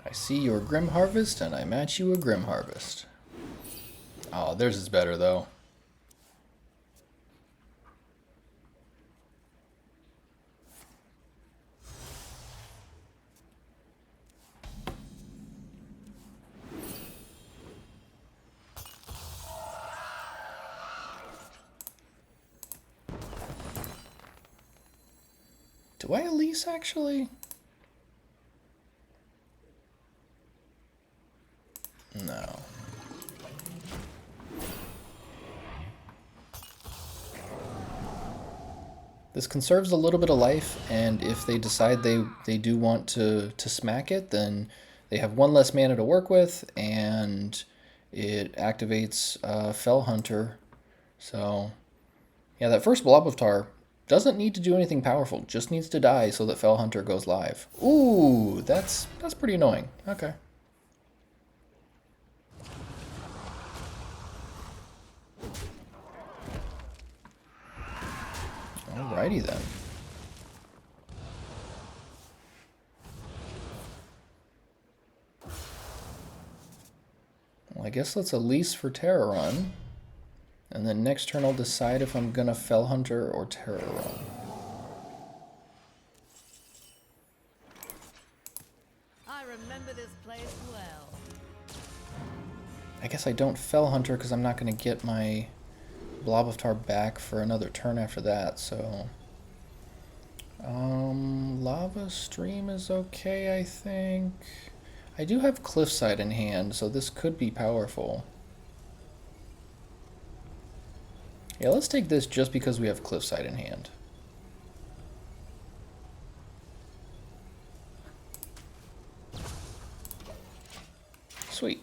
I see your Grim Harvest, and I match you a Grim Harvest. Oh, theirs is better, though. Do I Elise, actually? No. This conserves a little bit of life, and if they decide they do want to smack it, then they have 1 less mana to work with, and it activates Fell Hunter. So, yeah, that first Blob of Tar doesn't need to do anything powerful, just needs to die so that Fell Hunter goes live. Ooh, that's pretty annoying. Okay. Alrighty then. Well, I guess let's Elise for Terra Run. And then next turn I'll decide if I'm gonna Fell Hunter or Terra Run.
I remember this place well.
I guess I don't Fell Hunter because I'm not gonna get my Blob of Tar back for another turn after that, so... Lava Stream is okay, I think. I do have Cliffside in hand, so this could be powerful. Yeah, let's take this just because we have Cliffside in hand. Sweet.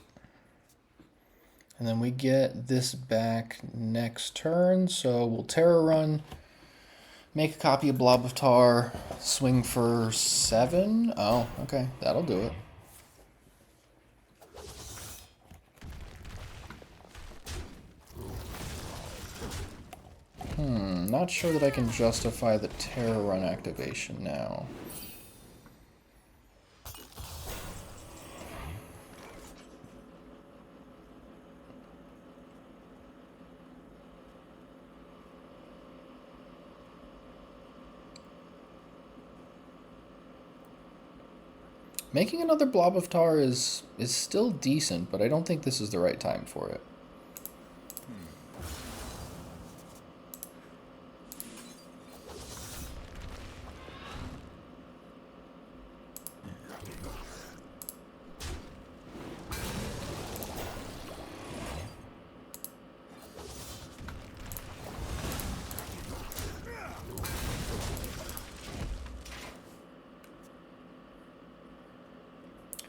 And then we get this back next turn, so we'll Terror Run, make a copy of Blob of Tar, swing for 7. Oh, okay, that'll do it. Not sure that I can justify the Terror Run activation now. Making another Blob of Tar is still decent, but I don't think this is the right time for it.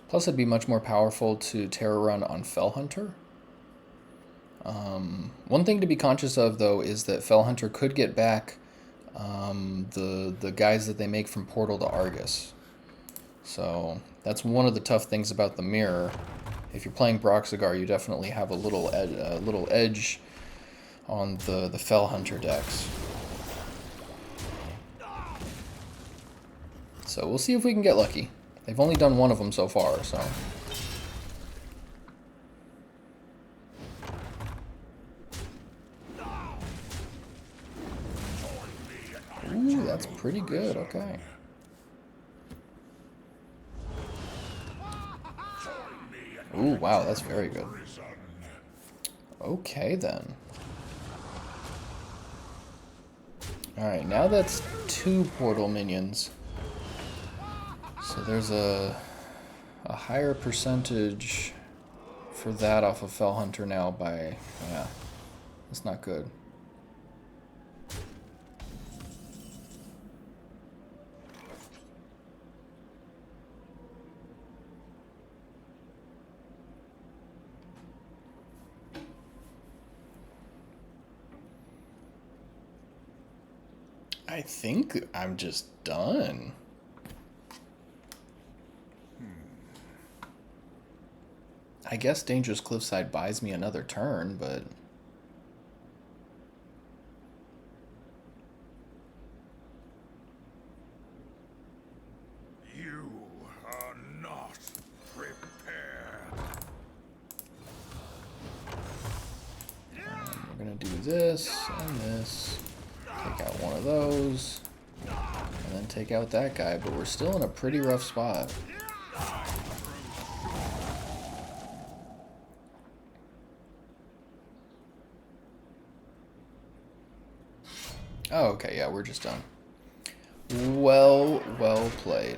Plus, it'd be much more powerful to Terror Run on Fell Hunter. One thing to be conscious of, though, is that Fell Hunter could get back the guys that they make from Portal to Argus. So that's one of the tough things about the mirror. If you're playing Broxigar, you definitely have a little edge on the Fell Hunter decks. So we'll see if we can get lucky. They've only done one of them so far, so. Ooh, that's pretty good, okay. Ooh, wow, that's very good. Okay, then. Alright, now that's 2 portal minions. So there's a higher percentage for that off of Fell Hunter now by, yeah, that's not good. I think I'm just done. I guess Dangerous Cliffside buys me another turn, but...
You are not prepared.
We're gonna do this and this. Take out one of those. And then take out that guy, but we're still in a pretty rough spot. Oh, okay, yeah, we're just done. Well played.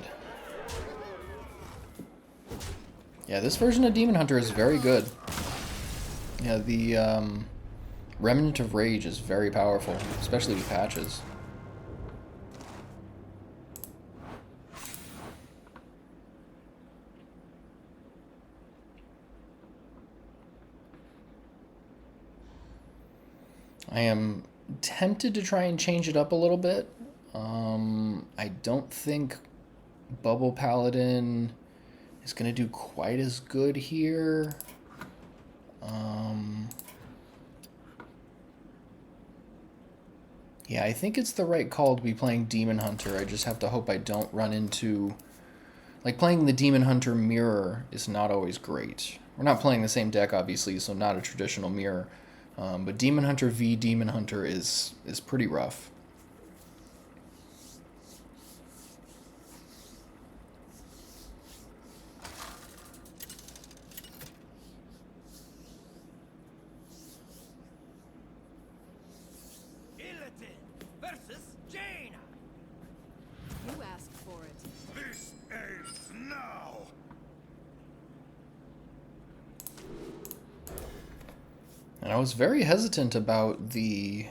Yeah, this version of Demon Hunter is very good. Yeah, the Remnant of Rage is very powerful, especially with patches. I am tempted to try and change it up a little bit. I don't think Bubble Paladin is going to do quite as good here. Yeah, I think it's the right call to be playing Demon Hunter. I just have to hope I don't run into... Like, playing the Demon Hunter mirror is not always great. We're not playing the same deck, obviously, so not a traditional mirror. But Demon Hunter v Demon Hunter is pretty rough.
Versus Jaina.
You asked for it.
This ends now.
And I was very hesitant about the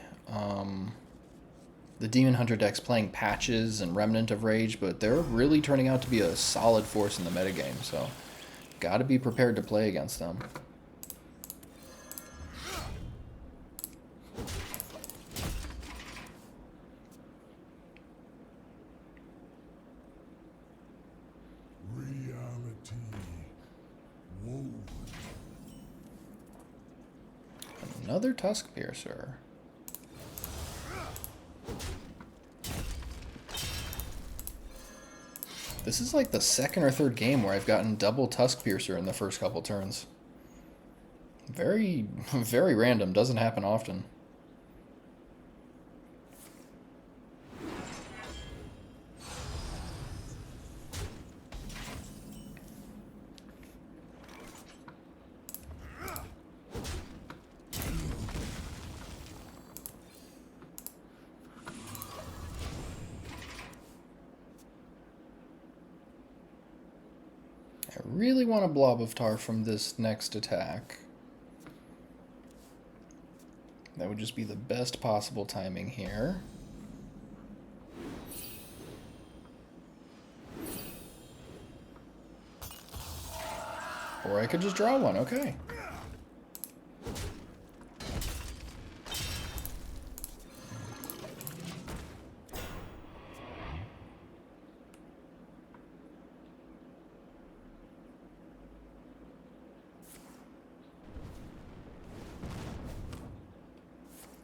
Demon Hunter decks playing Patches and Remnant of Rage, but they're really turning out to be a solid force in the metagame, so gotta be prepared to play against them. Another Tusk Piercer. This is like the second or third game where I've gotten double Tusk Piercer in the first couple turns. Very, very random. Doesn't happen often. I really want a Blob of Tar from this next attack. That would just be the best possible timing here. Or I could just draw one, okay.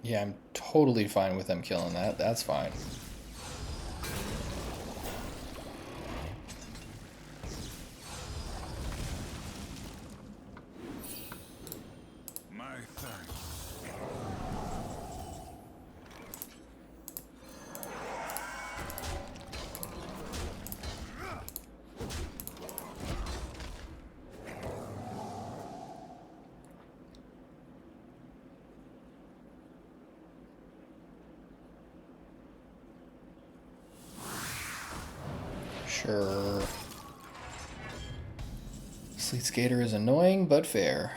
Yeah, I'm totally fine with them killing that. That's fine.
My thanks.
Sure. Sleet Skater is annoying, but fair.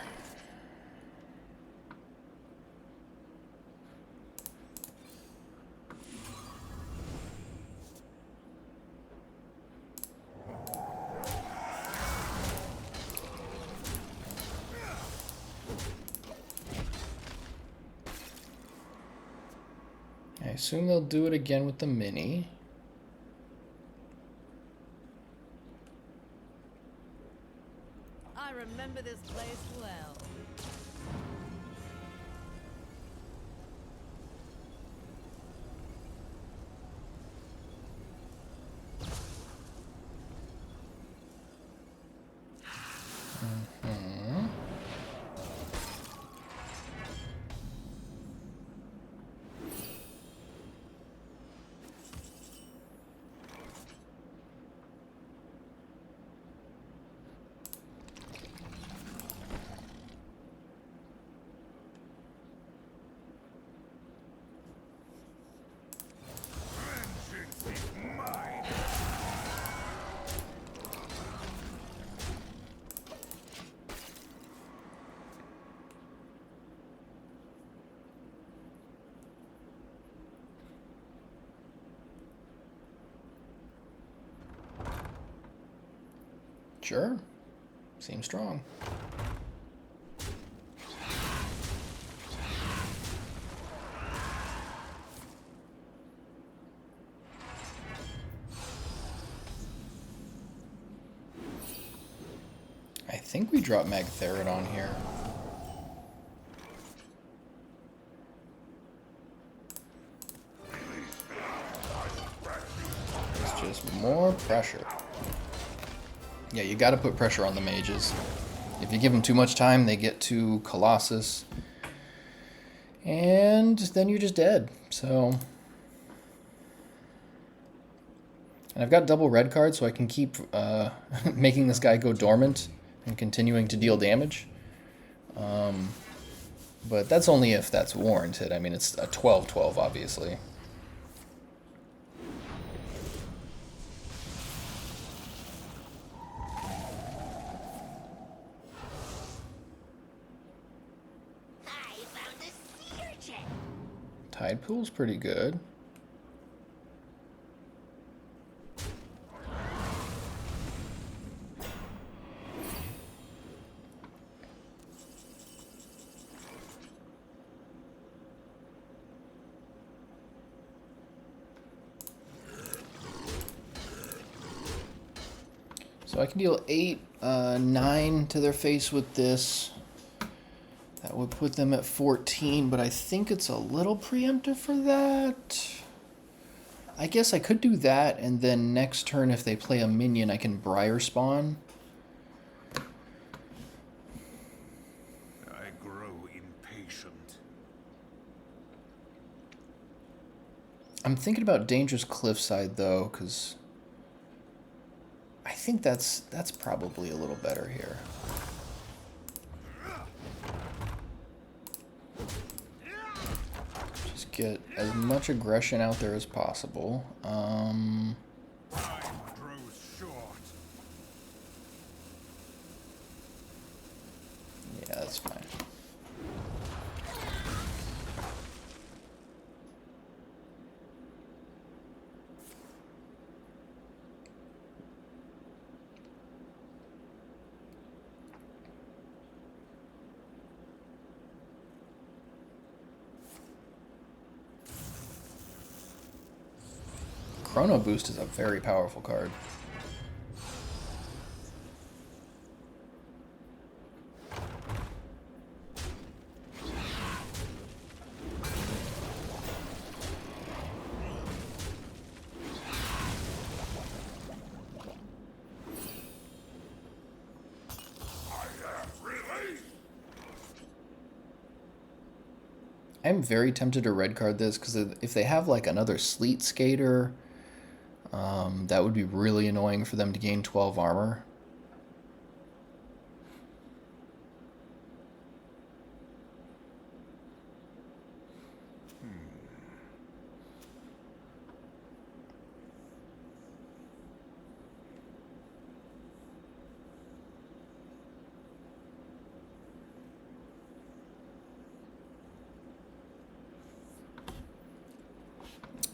I assume they'll do it again with the mini.
I remember this place well.
Vengeance is mine.
Sure. Seems strong. I think we drop Magtheridon here. It's just more pressure. Yeah, you gotta put pressure on the mages. If you give them too much time, they get to Colossus. And then you're just dead. So... And I've got double red cards, so I can keep making this guy go dormant and continuing to deal damage. But that's only if that's warranted. I mean, it's a 12-12, obviously.
I found a sea urchin.
Tide Pool's pretty good. So I can deal 8, 9 to their face with this. That would put them at 14, but I think it's a little preemptive for that. I guess I could do that, and then next turn if they play a minion, I can Briar Spawn.
I grow impatient.
I'm thinking about Dangerous Cliffside, though, because I think that's probably a little better here. Just get as much aggression out there as possible.
Time grows short.
Yeah, that's fine. Chrono Boost is a very powerful card. I'm very tempted to red card this because if they have like another Sleet Skater, that would be really annoying for them to gain 12 armor.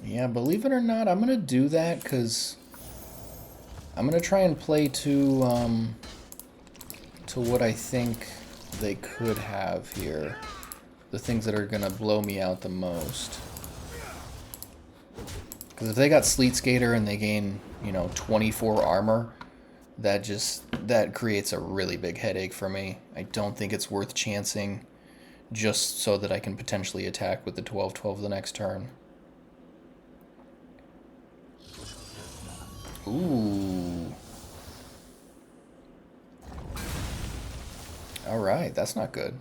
Yeah, believe it or not, I'm gonna do that because I'm gonna try and play to what I think they could have here. The things that are gonna blow me out the most. Because if they got Sleet Skater and they gain, you know, 24 armor, that creates a really big headache for me. I don't think it's worth chancing just so that I can potentially attack with the 12/12 the next turn. Ooh. Alright, that's not good.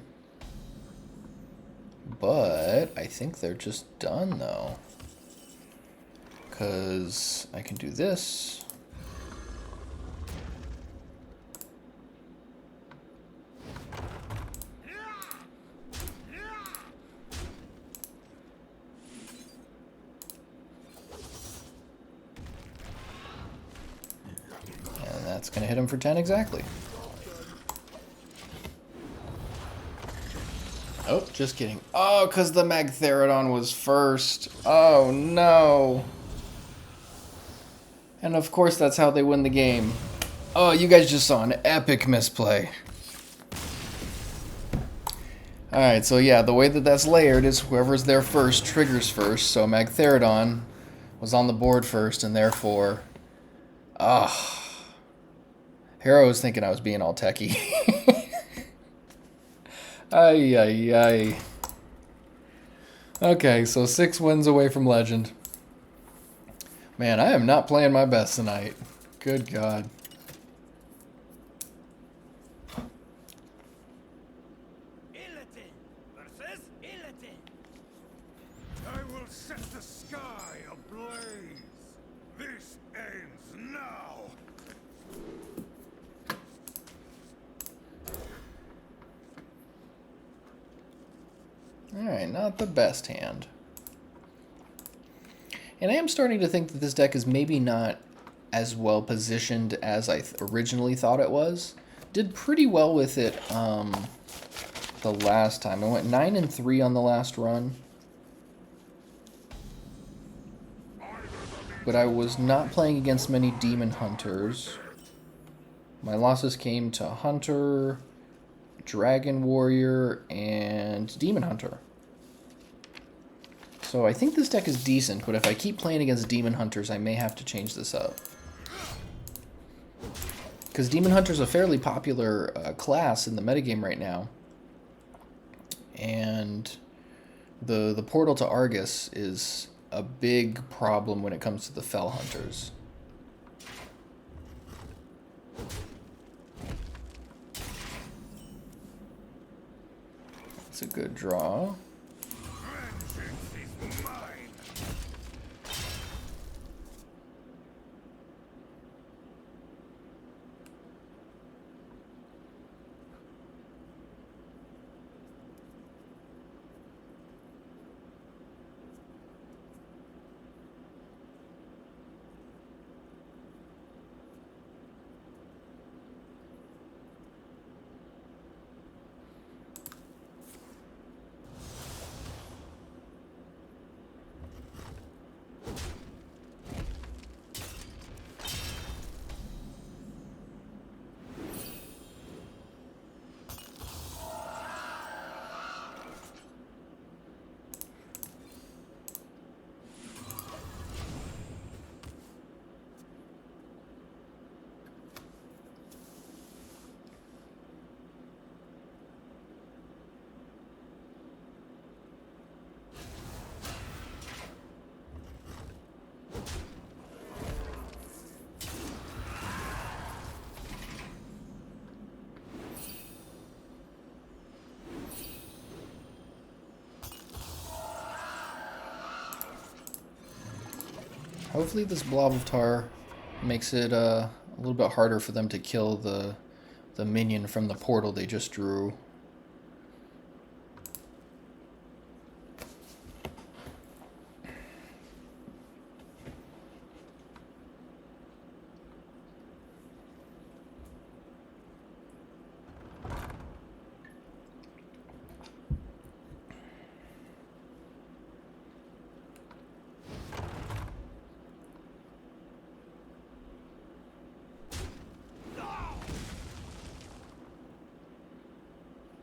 But I think they're just done, though. Because I can do this. And that's going to hit him for 10 exactly. Oh, just kidding. Oh, because the Magtheridon was first. Oh, no. And of course that's how they win the game. Oh, you guys just saw an epic misplay. Alright, so yeah, the way that that's layered is whoever's there first triggers first. So Magtheridon was on the board first, and therefore... Ah. Hero was thinking I was being all techie. Ay, ay, ay. Okay, so 6 wins away from Legend. Man, I am not playing my best tonight. Good God.
I will set the sky ablaze. This ends now.
Alright, not the best hand. And I am starting to think that this deck is maybe not as well positioned as I originally thought it was. Did pretty well with it the last time. I went 9-3 on the last run. But I was not playing against many Demon Hunters. My losses came to Hunter, Dragon Warrior, and Demon Hunter. So I think this deck is decent, but if I keep playing against Demon Hunters, I may have to change this up. Because Demon Hunter's a fairly popular class in the metagame right now. and the portal to Argus is a big problem when it comes to the Fell Hunters. It's a good draw.
Vengeance is mine.
Hopefully this blob of tar makes it a little bit harder for them to kill the minion from the portal they just drew.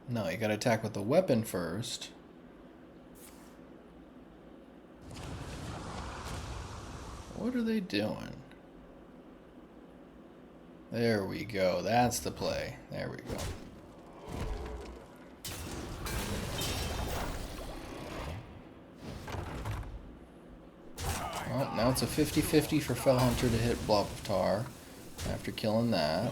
No, you gotta attack with the weapon first. What are they doing? There we go. That's the play. There we go. Well, now it's a 50-50 for Fell Hunter to hit Blob of Tar after killing that.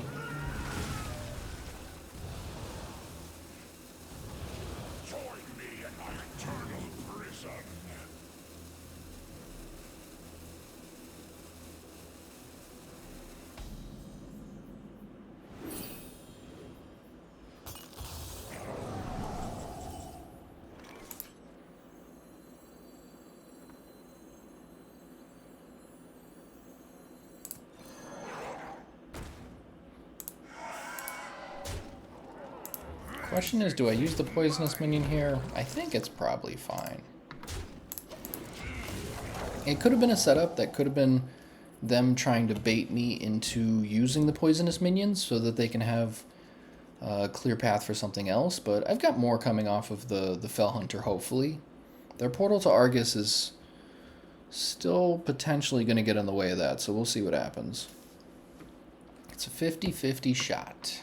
Join me in my eternal prison.
Question is, do I use the poisonous minion here? I think it's probably fine. It could have been a setup that could have been them trying to bait me into using the poisonous minions so that they can have a clear path for something else, but I've got more coming off of the Fell Hunter, hopefully. Their portal to Argus is still potentially going to get in the way of that, so we'll see what happens. It's a 50-50 shot.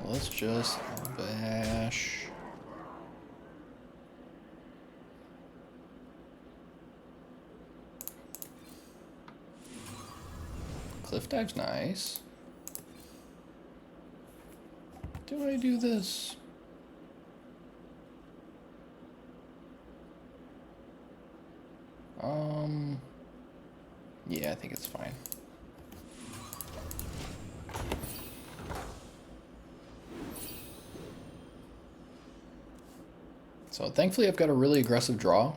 Let's just bash. Cliff dive's nice. Do I do this? Yeah, I think it's fine. So thankfully I've got a really aggressive draw.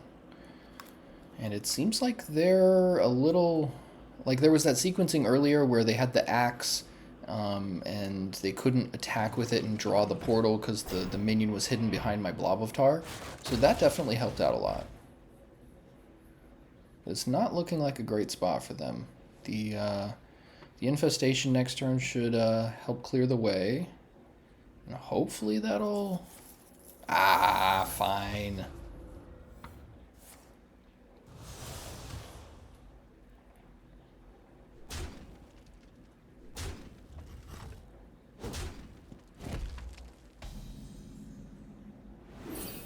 And it seems like they're a little... Like there was that sequencing earlier where they had the axe and they couldn't attack with it and draw the portal because the minion was hidden behind my blob of tar. So that definitely helped out a lot. It's not looking like a great spot for them. The infestation next turn should help clear the way. And hopefully that'll... Ah, fine.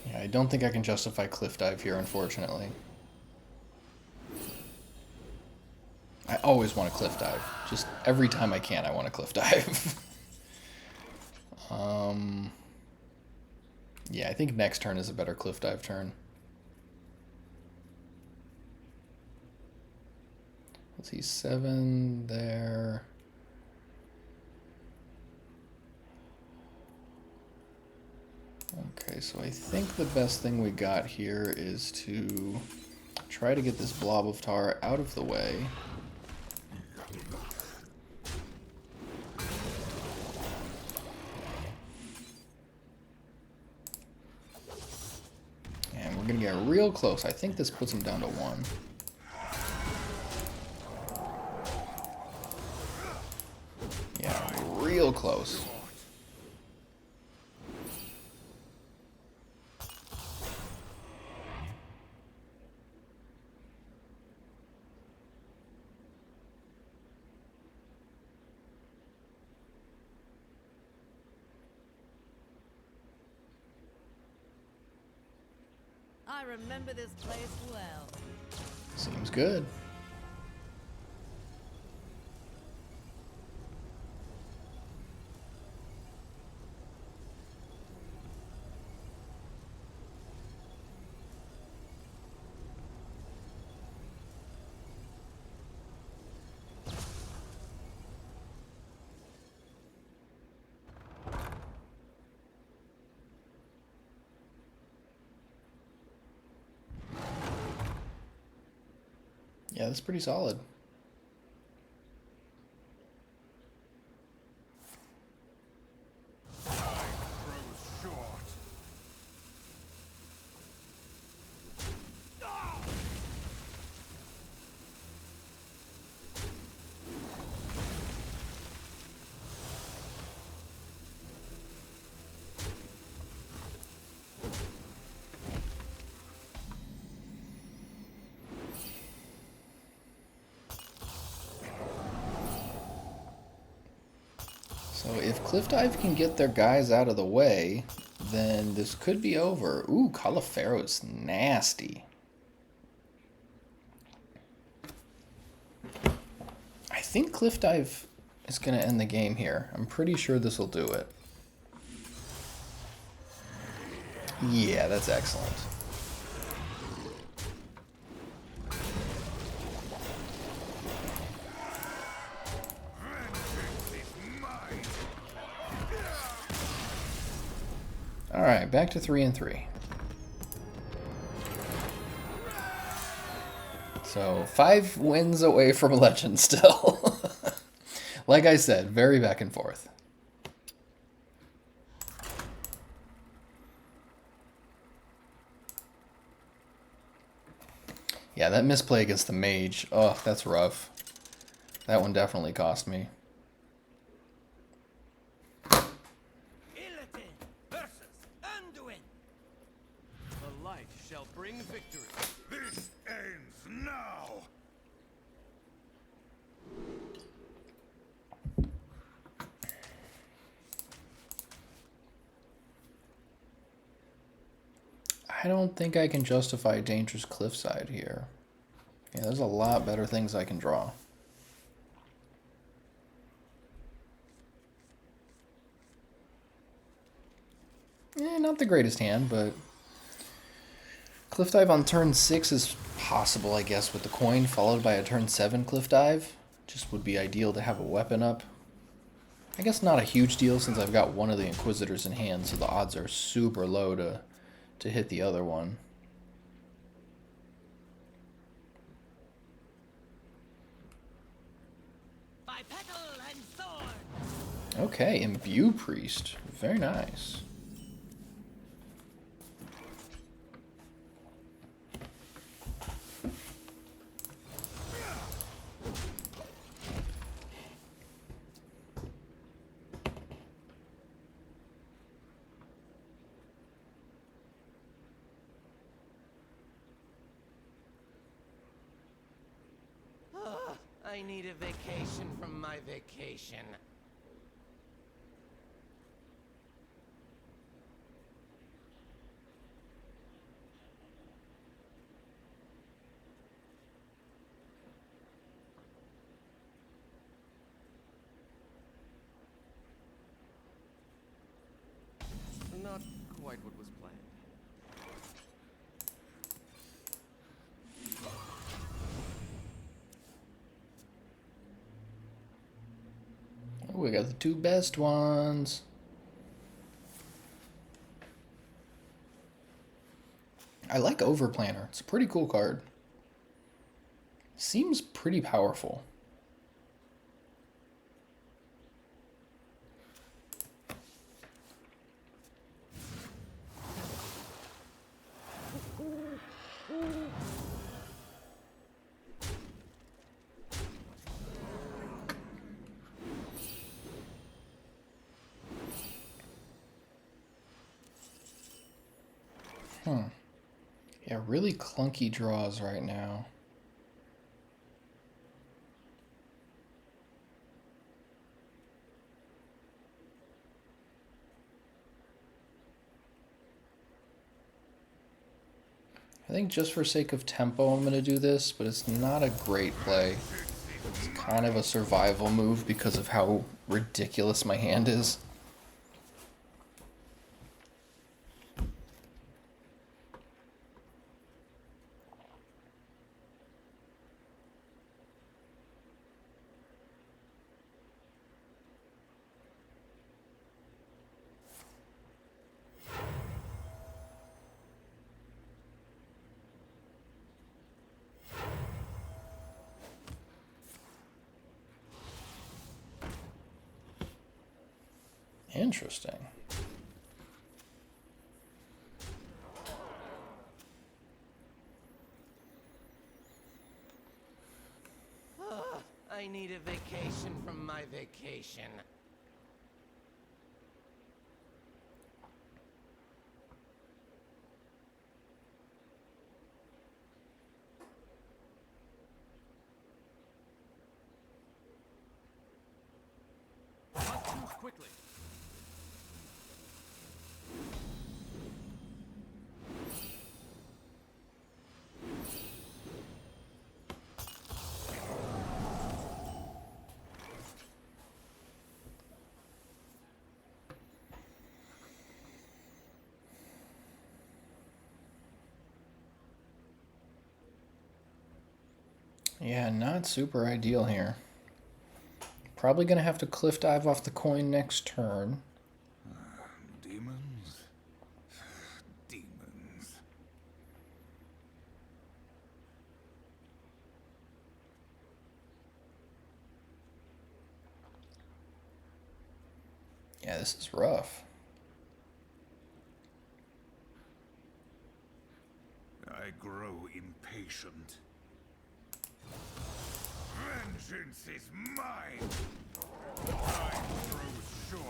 Yeah, I don't think I can justify cliff dive here, unfortunately. I always want to cliff dive. Just every time I can, I want to cliff dive. Yeah, I think next turn is a better cliff dive turn. Let's see, 7 there. Okay, so I think the best thing we got here is to try to get this blob of tar out of the way. And we're gonna get real close. I think this puts him down to 1. Yeah, real close.
I remember this place well.
Seems good. Yeah, that's pretty solid.
Time grows short.
So if Cliff Dive can get their guys out of the way, then this could be over. Ooh, Califero's nasty. I think Cliff Dive is going to end the game here. I'm pretty sure this will do it. Yeah, that's excellent. Alright, back to 3 and 3. So 5 wins away from Legend still. Like I said, very back and forth. Yeah, that misplay against the mage. Oh, that's rough. That one definitely cost me.
The light shall bring victory.
This ends now.
I don't think I can justify Dangerous Cliffside here. Yeah, there's a lot better things I can draw. Not the greatest hand, but Cliff Dive on turn 6 is possible, I guess, with the coin, followed by a turn 7 Cliff Dive. Just would be ideal to have a weapon up. I guess not a huge deal since I've got one of the Inquisitors in hand, so the odds are super low to hit the other one.
By petal and sword.
Okay, Imbue Priest. Very nice.
I need a vacation from my vacation.
Not quite what was planned.
Oh, we got the two best ones. I like Overplanner. It's a pretty cool card. Seems pretty powerful. Yeah, really clunky draws right now. I think just for sake of tempo I'm going to do this, but it's not a great play. It's kind of a survival move because of how ridiculous my hand is. Interesting.
I need a vacation from my vacation.
Not too quickly.
Yeah, not super ideal here. Probably going to have to cliff dive off the coin next turn.
Demons? Demons.
Yeah, this is rough.
I grow impatient. Vengeance is mine! Time grows short.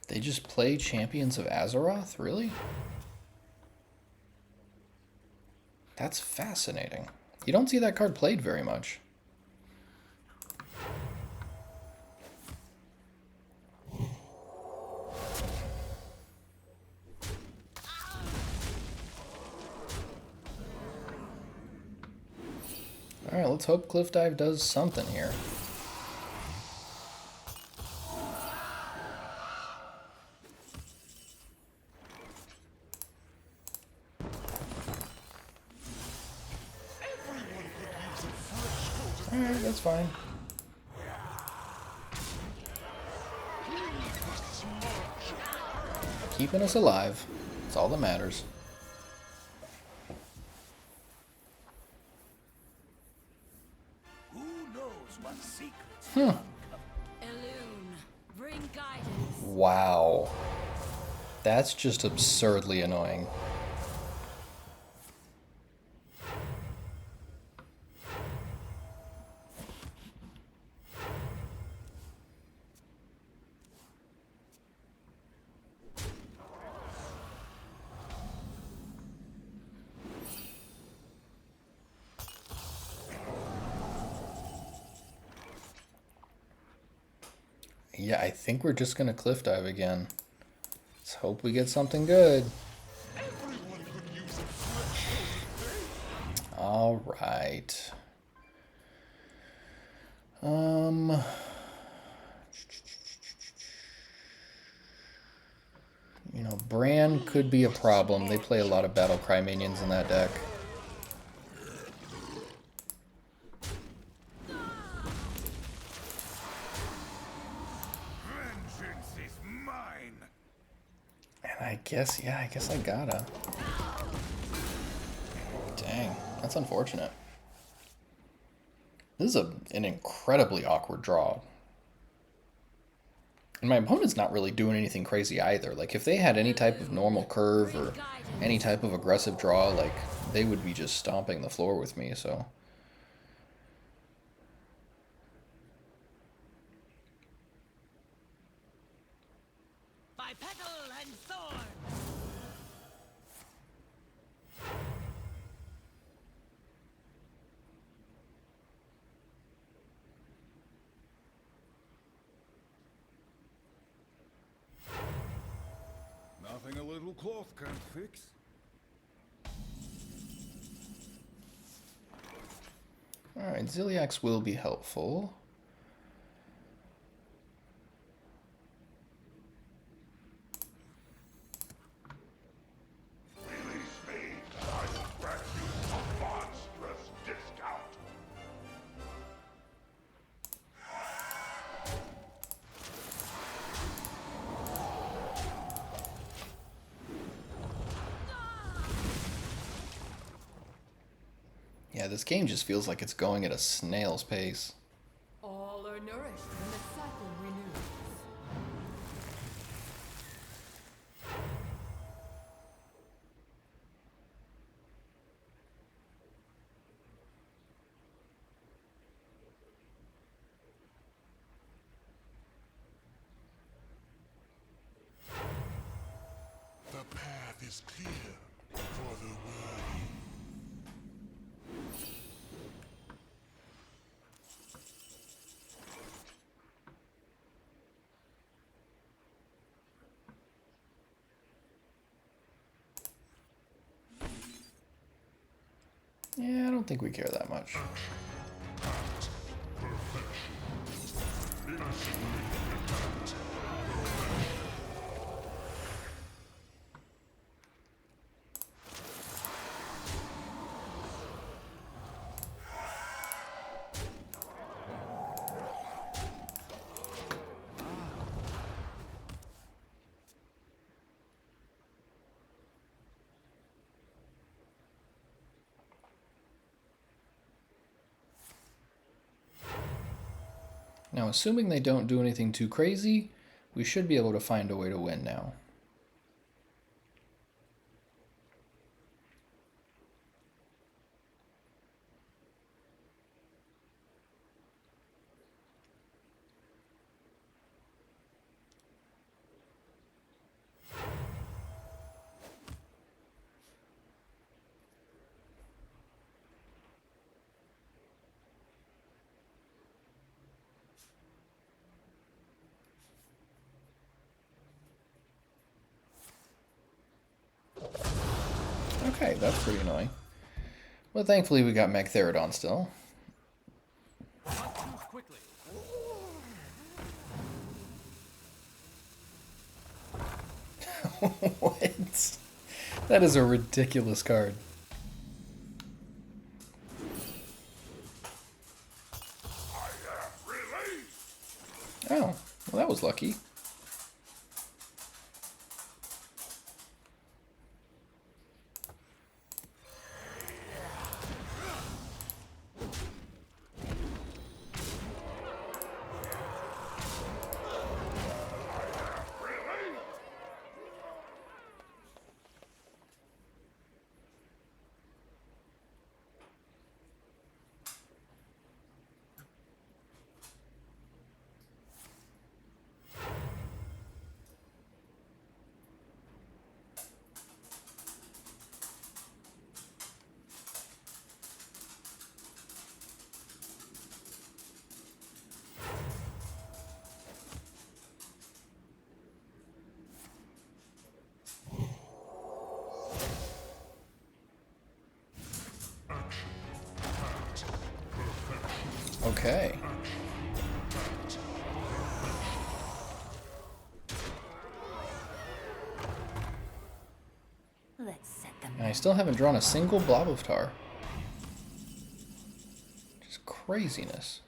They just play Champions of Azeroth? Really? That's fascinating. You don't see that card played very much. Alright, let's hope Cliff Dive does something here. Alright, that's fine. Keeping us alive. That's all that matters.
Who knows
Wow. That's just absurdly annoying. Yeah, I think we're just gonna cliff dive again. Let's hope we get something good. All right. You know, Bran could be a problem. They play a lot of battle cry minions in that deck.
Vengeance is mine.
And I guess, yeah, I guess I gotta. Dang, that's unfortunate. This is an incredibly awkward draw. And my opponent's not really doing anything crazy either. Like, if they had any type of normal curve or any type of aggressive draw, like, they would be just stomping the floor with me, so...
By petal and thorn.
Nothing a little cloth can't fix.
Alright, Ziliax will be helpful.
Release me, and I will grant you a monstrous discount.
Yeah, this game just feels like it's going at a snail's pace.
All are nourished when the cycle renews.
The path is clear for the worthy.
Yeah, I don't think we care that much. Now, assuming they don't do anything too crazy, we should be able to find a way to win now. Okay, that's pretty annoying. Well, thankfully we got Magtheridon still.
Not too quickly.
What? That is a ridiculous card.
I am released.
Oh, well that was lucky. Okay.
Let's set them.
And I still haven't drawn a single blob of tar. Just craziness.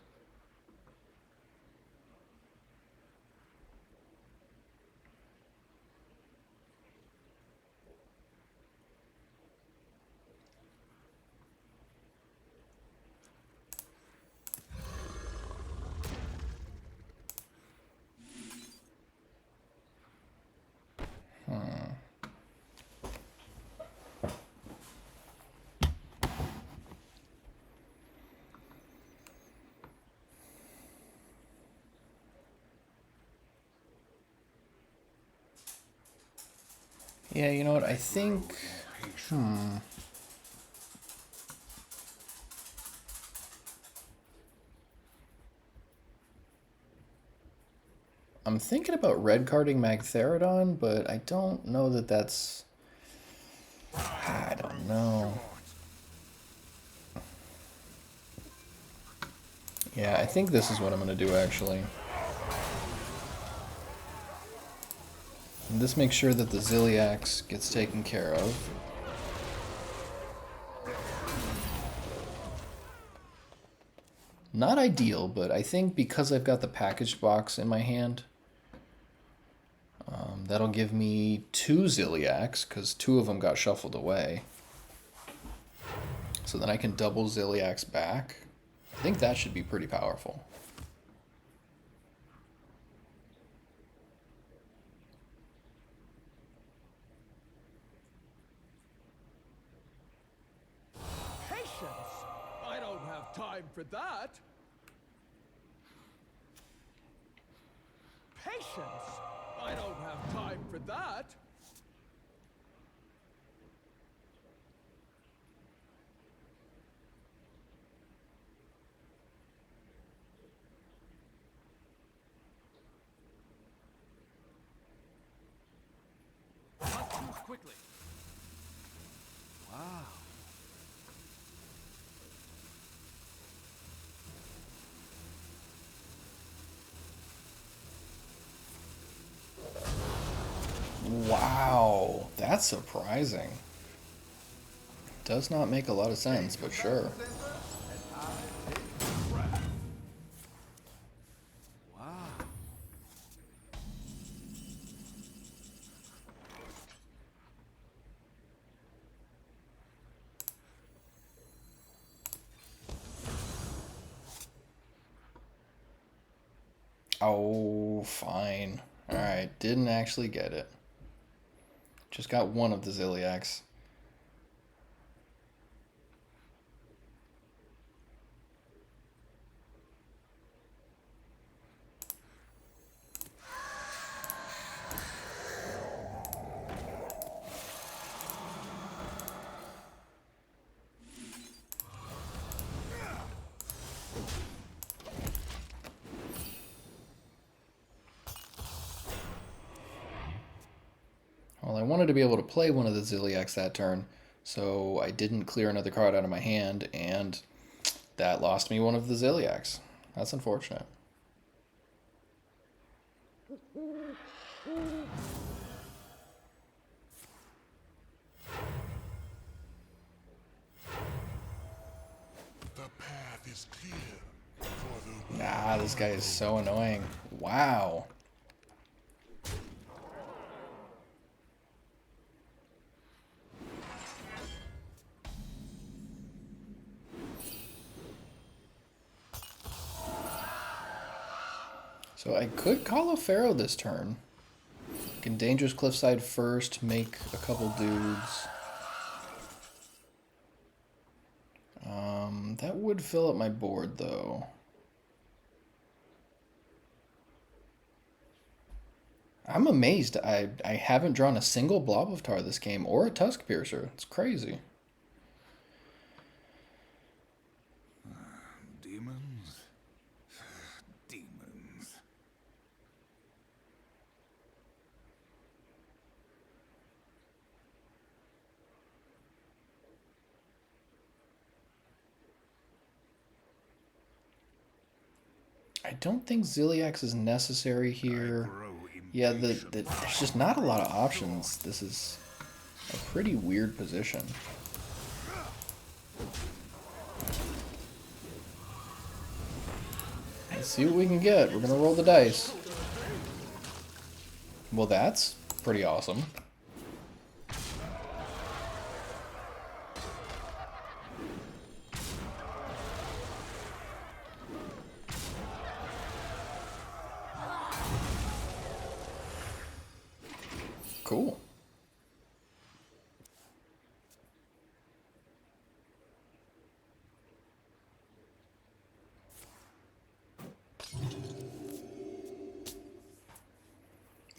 Yeah, you know what? I think... I'm thinking about red carding Magtheridon, but I don't know that that's... I don't know. Yeah, I think this is what I'm going to do, actually. And this makes sure that the Ziliax gets taken care of. Not ideal, but I think because I've got the packaged box in my hand, that'll give me 2 Ziliax, because 2 of them got shuffled away. So then I can double Ziliax back. I think that should be pretty powerful.
Patience! I don't have time for that. Patience! I don't have time for that. Must choose quickly. Wow.
Wow, that's surprising. Does not make a lot of sense, but sure.
Wow.
Oh, fine. Alright, didn't actually get it. Just got one of the Ziliax. Well, I wanted to be able to play one of the Ziliax that turn, so I didn't clear another card out of my hand, and that lost me one of the Ziliax. That's unfortunate.
The path is clear for the
Ah, this guy is so annoying. Wow. So I could call a Pharaoh this turn. Can Dangerous Cliffside first, make a couple dudes. That would fill up my board, though. I'm amazed. I haven't drawn a single Blob of Tar this game, or a Tusk Piercer. It's crazy.
demons. Demons.
I don't think Ziliax is necessary here.
Grow
Yeah,
impatient.
there's just not a lot of options. This is a pretty weird position. Let's see what we can get. We're gonna roll the dice. Well, that's pretty awesome. Cool.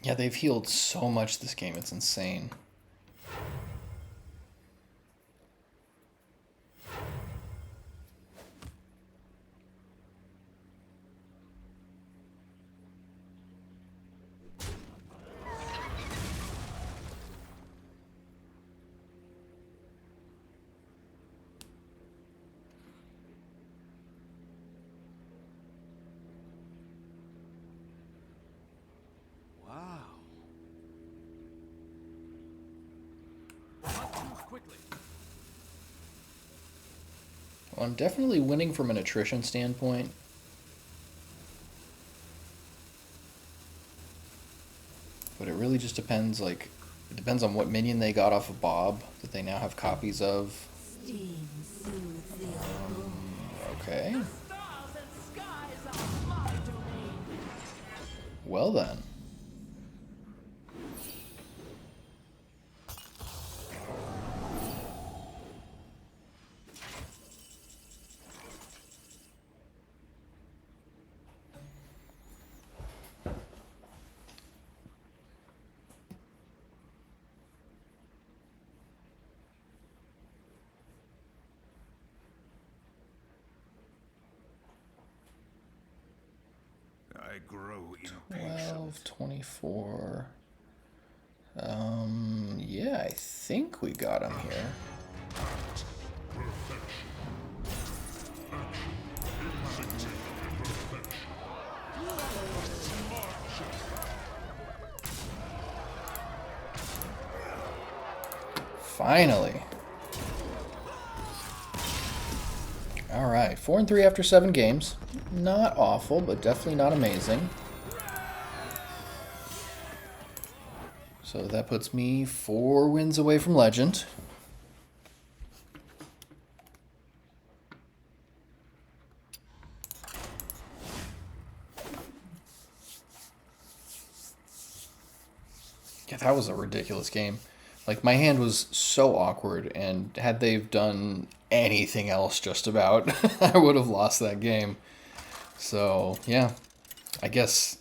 Yeah, they've healed so much this game. It's insane.
Wow. Let's move quickly.
Well, I'm definitely winning from an attrition standpoint. But it really just depends, like, it depends on what minion they got off of Bob that they now have copies of.
Steam soothes the old
Okay.
Stars and skies are my domain.
Well then.
I grow impatient.
12, 24. Yeah, I think we got him here. Finally. All right, 4 and 3 after 7 games. Not awful, but definitely not amazing. So that puts me 4 wins away from Legend. Yeah, that was a ridiculous game. Like, my hand was so awkward, and had they done anything else just about, I would have lost that game. So, yeah, I guess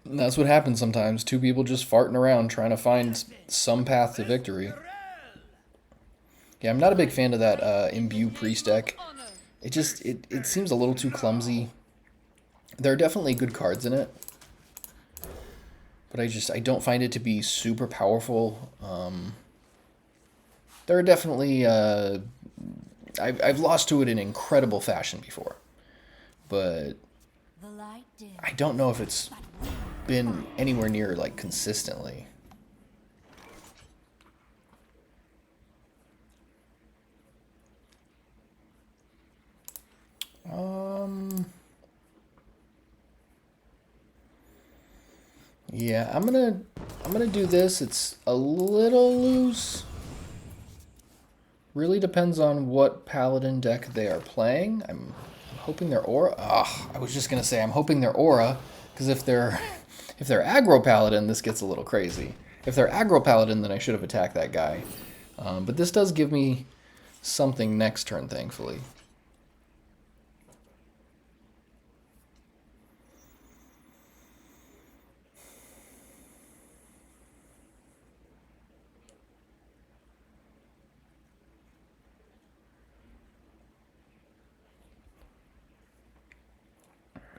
that's what happens sometimes. 2 people just farting around trying to find some path to victory. Yeah, I'm not a big fan of that Imbue Priest deck. It seems a little too clumsy. There are definitely good cards in it, but I don't find it to be super powerful. There are definitely I've lost to it in incredible fashion before, but
The light dim.
I don't know if it's been anywhere near like consistently. Yeah, I'm gonna do this. It's a little loose. Really depends on what paladin deck they are playing. I'm hoping their aura. Ah, I was just gonna say I'm hoping their aura, because if they're if they're aggro paladin, this gets a little crazy. If they're aggro paladin, then I should have attacked that guy. But this does give me something next turn, thankfully.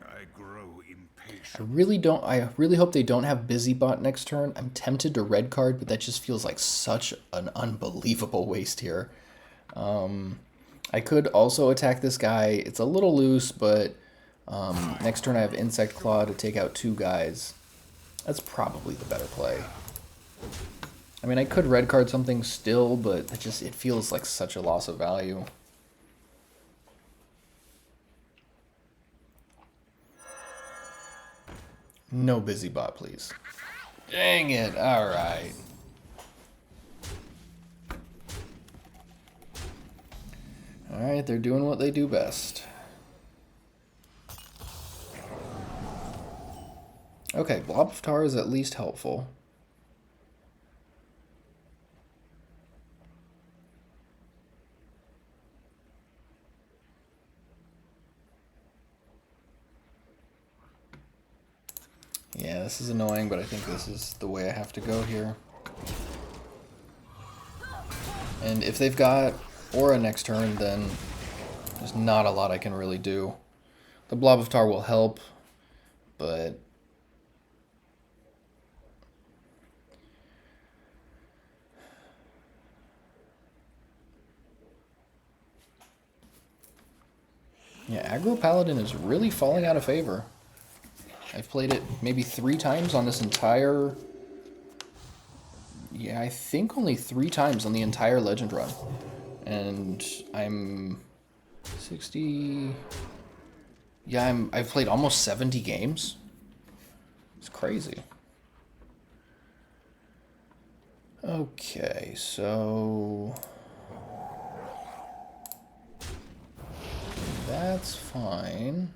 I grow impatient.
I really hope they don't have Busybot next turn. I'm tempted to red card, but that just feels like such an unbelievable waste here. I could also attack this guy. It's a little loose, but Next turn I have Insect Claw to take out 2 guys. That's probably the better play. I mean, I could red card something still, but it feels like such a loss of value. No busy bot, please. Dang it, alright. Alright, they're doing what they do best. Okay, Blob of Tar is at least helpful. Yeah, this is annoying, but I think this is the way I have to go here. And if they've got Aura next turn, then there's not a lot I can really do. The Blob of Tar will help, but... yeah, Aggro Paladin is really falling out of favor. I've played it maybe 3 times on this entire... yeah, I think only 3 times on the entire Legend run. And I'm 60... yeah, I've played almost 70 games. It's crazy. Okay, so... that's fine.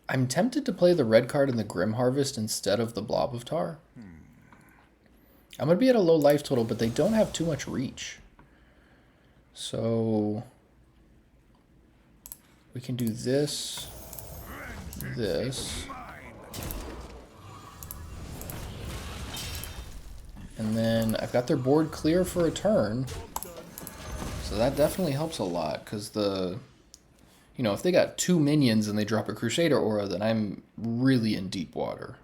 I'm tempted to play the red card in the Grim Harvest instead of the Blob of Tar. I'm going to be at a low life total, but they don't have too much reach. So we can do this, this, and then I've got their board clear for a turn. So that definitely helps a lot, because the... you know, if they got 2 minions and they drop a Crusader Aura, then I'm really in deep water.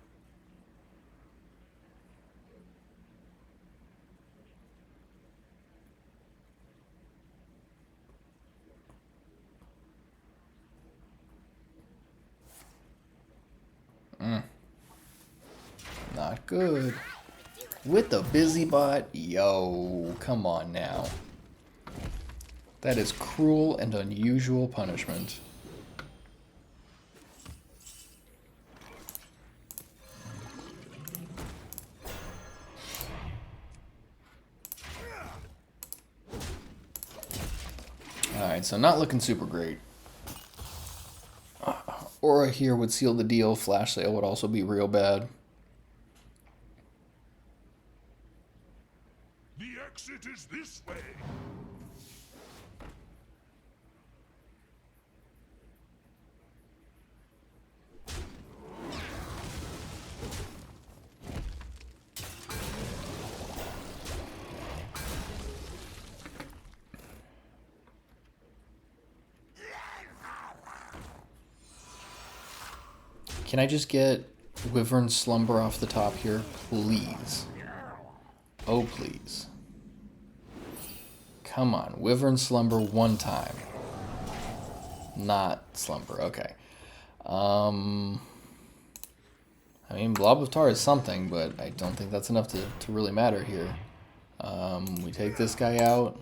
Not good. With the busy bot? Yo, come on now. That is cruel and unusual punishment. Alright, so not looking super great. Aura here would seal the deal. Flash Sale would also be real bad.
The exit is this way.
Can I just get Wyvern Slumber off the top here, please? Oh, please. Come on, Wyvern Slumber 1 time. Not Slumber, okay. I mean, Blob of Tar is something, but I don't think that's enough to really matter here. We take this guy out,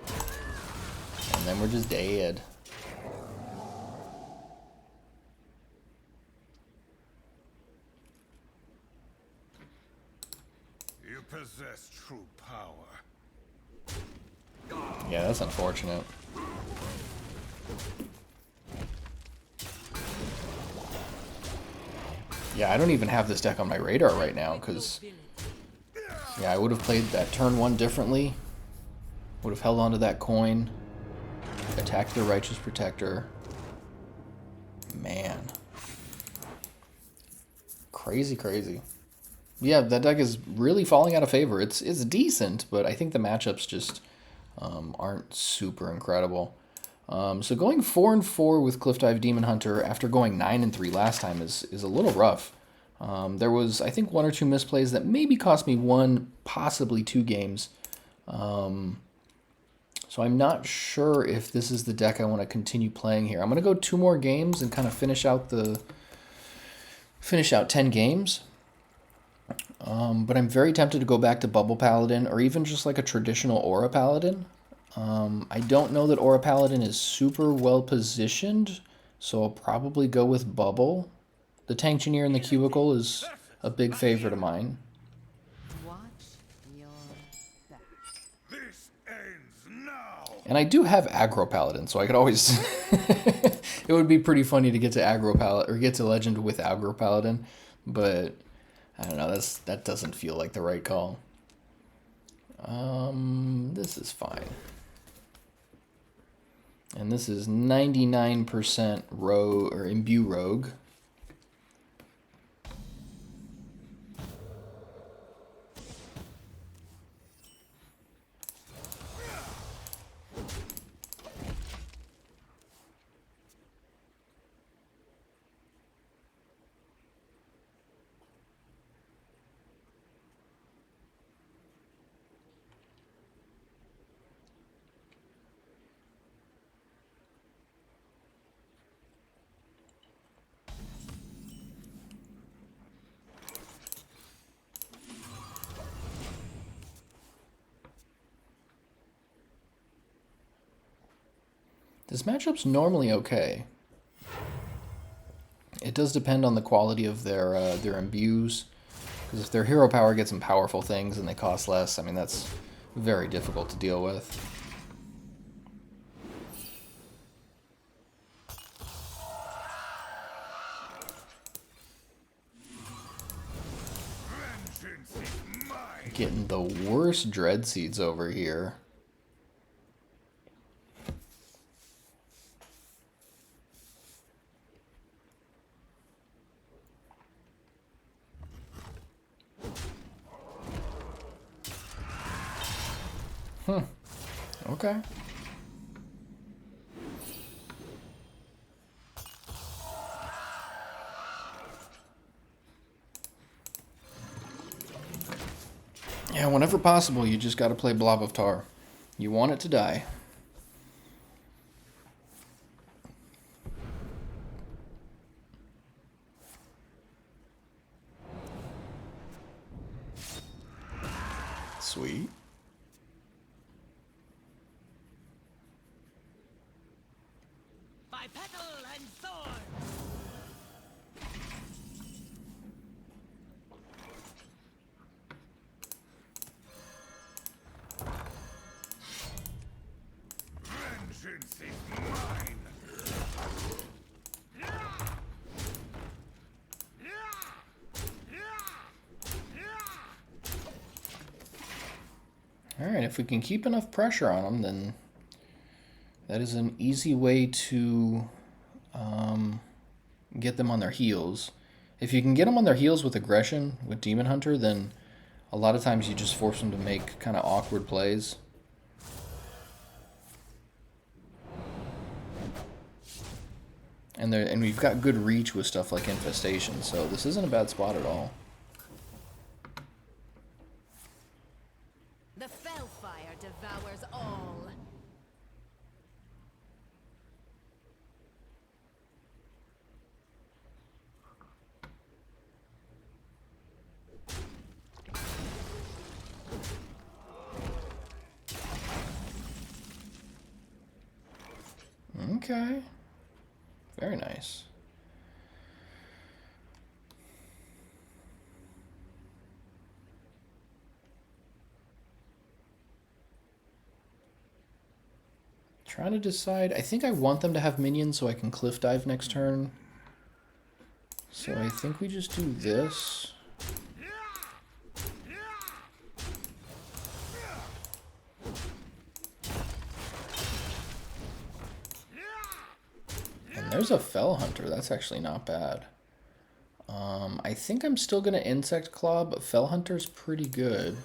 and then we're just dead.
You possess true power.
Yeah, that's unfortunate. Yeah, I don't even have this deck on my radar right now, because... yeah, I would have played that turn 1 differently. Would have held onto that coin. Attacked the Righteous Protector. Man. Crazy, crazy. Yeah, that deck is really falling out of favor. It's decent, but I think the matchups just aren't super incredible. So going 4-4 with Cliff Dive Demon Hunter after going 9-3 last time is a little rough. There was, I think, 1 or 2 misplays that maybe cost me 1, possibly 2 games. So I'm not sure if this is the deck I want to continue playing here. I'm going to go 2 more games and kind of finish out 10 games. But I'm very tempted to go back to Bubble Paladin or even just like a traditional Aura Paladin. I don't know that Aura Paladin is super well positioned, so I'll probably go with Bubble. The Tank Engineer in the Cubicle is a big favorite of mine.
Watch your back.
This ends now.
And I do have Aggro Paladin, so I could always... It would be pretty funny to get to Aggro Paladin, or get to Legend with Aggro Paladin, but I don't know, that doesn't feel like the right call. This is fine. And this is 99% rogue or imbue rogue. This matchup's normally okay. It does depend on the quality of their imbues, because if their hero power gets some powerful things and they cost less, I mean, that's very difficult to deal with.
Vengeance is mine.
Getting the worst Dread Seeds over here. Okay. Yeah, whenever possible, you just gotta play Blob of Tar. You want it to die. Sweet.
By petal and sword.
Vengeance is mine.
Alright, if we can keep enough pressure on them, then that is an easy way to get them on their heels. If you can get them on their heels with aggression, with Demon Hunter, then a lot of times you just force them to make kind of awkward plays. And we've got good reach with stuff like Infestation, so this isn't a bad spot at all.
The Fellfire devours all.
Okay. Very nice. Trying to decide. I think I want them to have minions so I can cliff dive next turn. So I think we just do this. And there's a Fell Hunter. That's actually not bad. I think I'm still going to Insect Claw, but Fell Hunter's pretty good.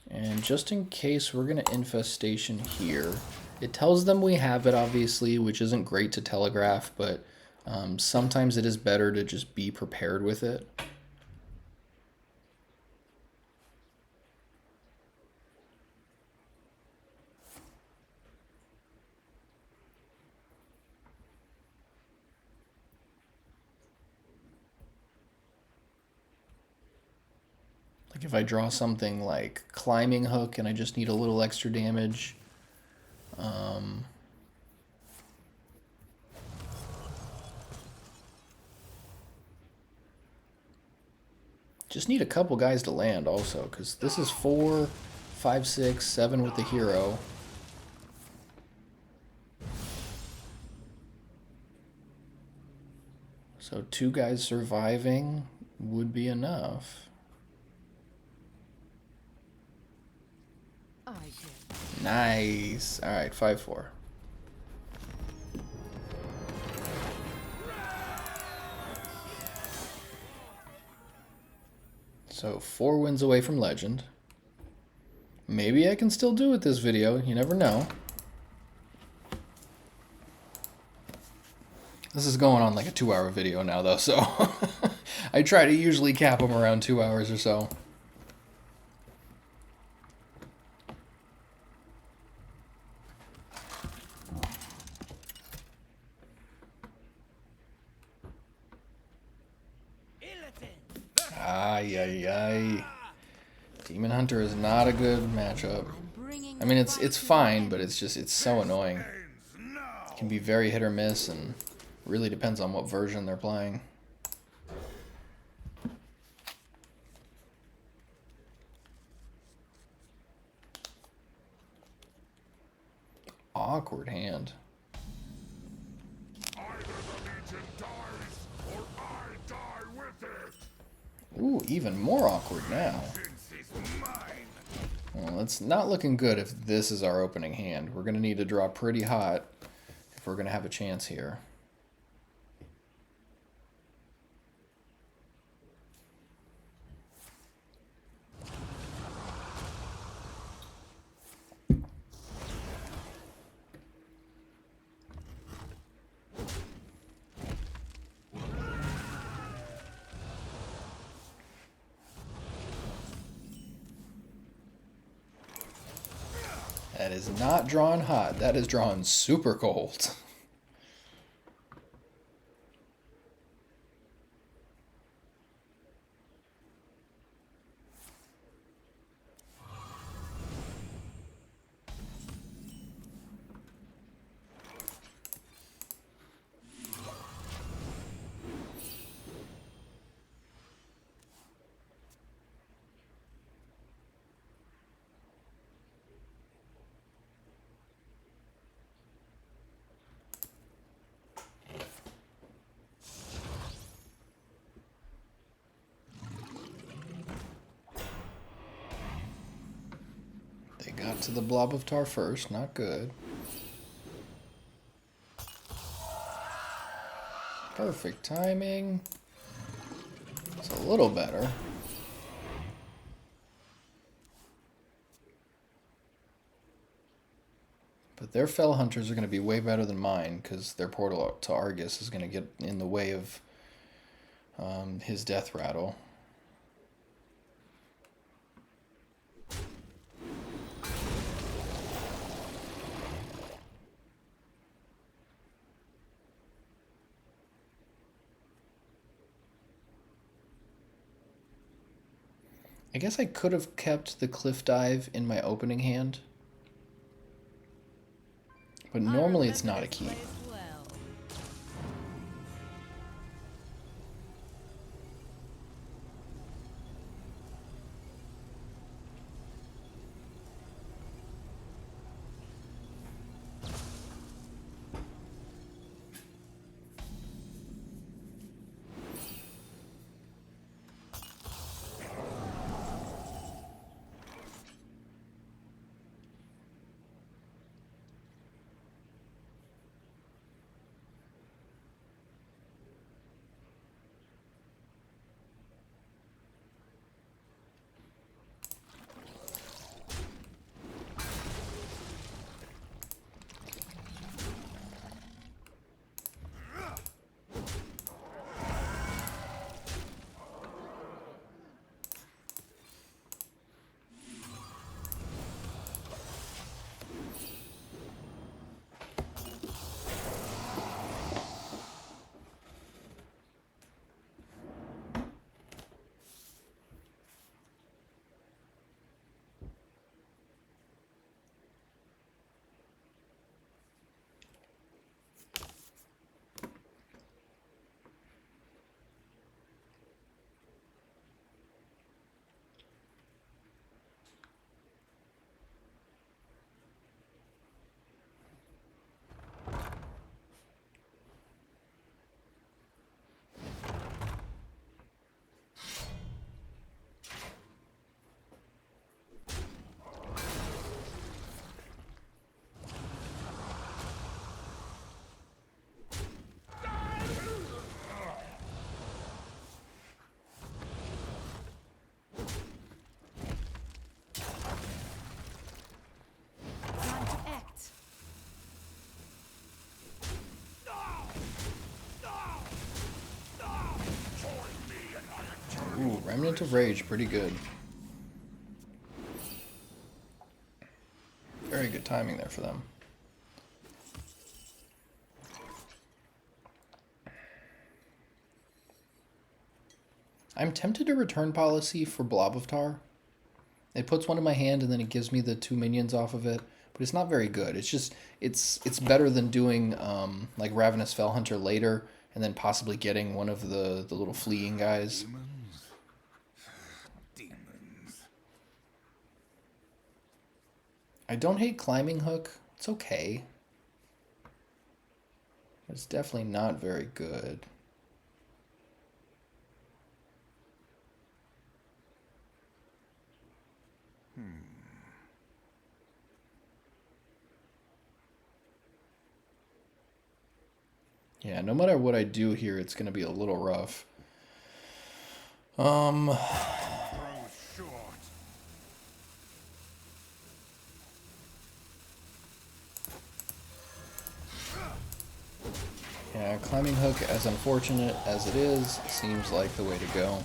And just in case, we're going to Infestation here. It tells them we have it, obviously, which isn't great to telegraph, but sometimes it is better to just be prepared with it. Like if I draw something like Climbing Hook and I just need a little extra damage, just need a couple guys to land also, because this is 4, 5, 6, 7 with the hero. So 2 guys surviving would be enough.
I did.
Nice. All right, 5-4. So 4 wins away from Legend. Maybe I can still do it this video. You never know. This is going on like a 2-hour video now, though, so I try to usually cap them around 2 hours or so. Ay, ay, ay. Demon Hunter is not a good matchup. I mean, it's fine, but it's so annoying. It can be very hit or miss, and really depends on what version they're playing. Awkward hand.
Either the Legion dies, or I die with it.
Ooh, even more awkward now.
This is mine.
Well, it's not looking good if this is our opening hand. We're going to need to draw pretty hot if we're going to have a chance here. That is not drawn hot. That is drawn super cold. They got to the Blob of Tar first. Not good. Perfect timing. It's a little better. But their Fell Hunters are going to be way better than mine, because their Portal to Argus is going to get in the way of his Death Rattle. I guess I could have kept the Cliff Dive in my opening hand. But normally it's not a keep. Ooh, Remnant of Rage, pretty good. Very good timing there for them. I'm tempted to return policy for Blob of Tar. It puts one in my hand and then it gives me the 2 minions off of it, but it's not very good. It's just it's better than doing like Ravenous Fellhunter later and then possibly getting one of the little fleeing guys.
Demons.
I don't hate Climbing Hook. It's okay. It's definitely not very good. Yeah, no matter what I do here, it's going to be a little rough.
Throw short.
Yeah, Climbing Hook, as unfortunate as it is, seems like the way to go.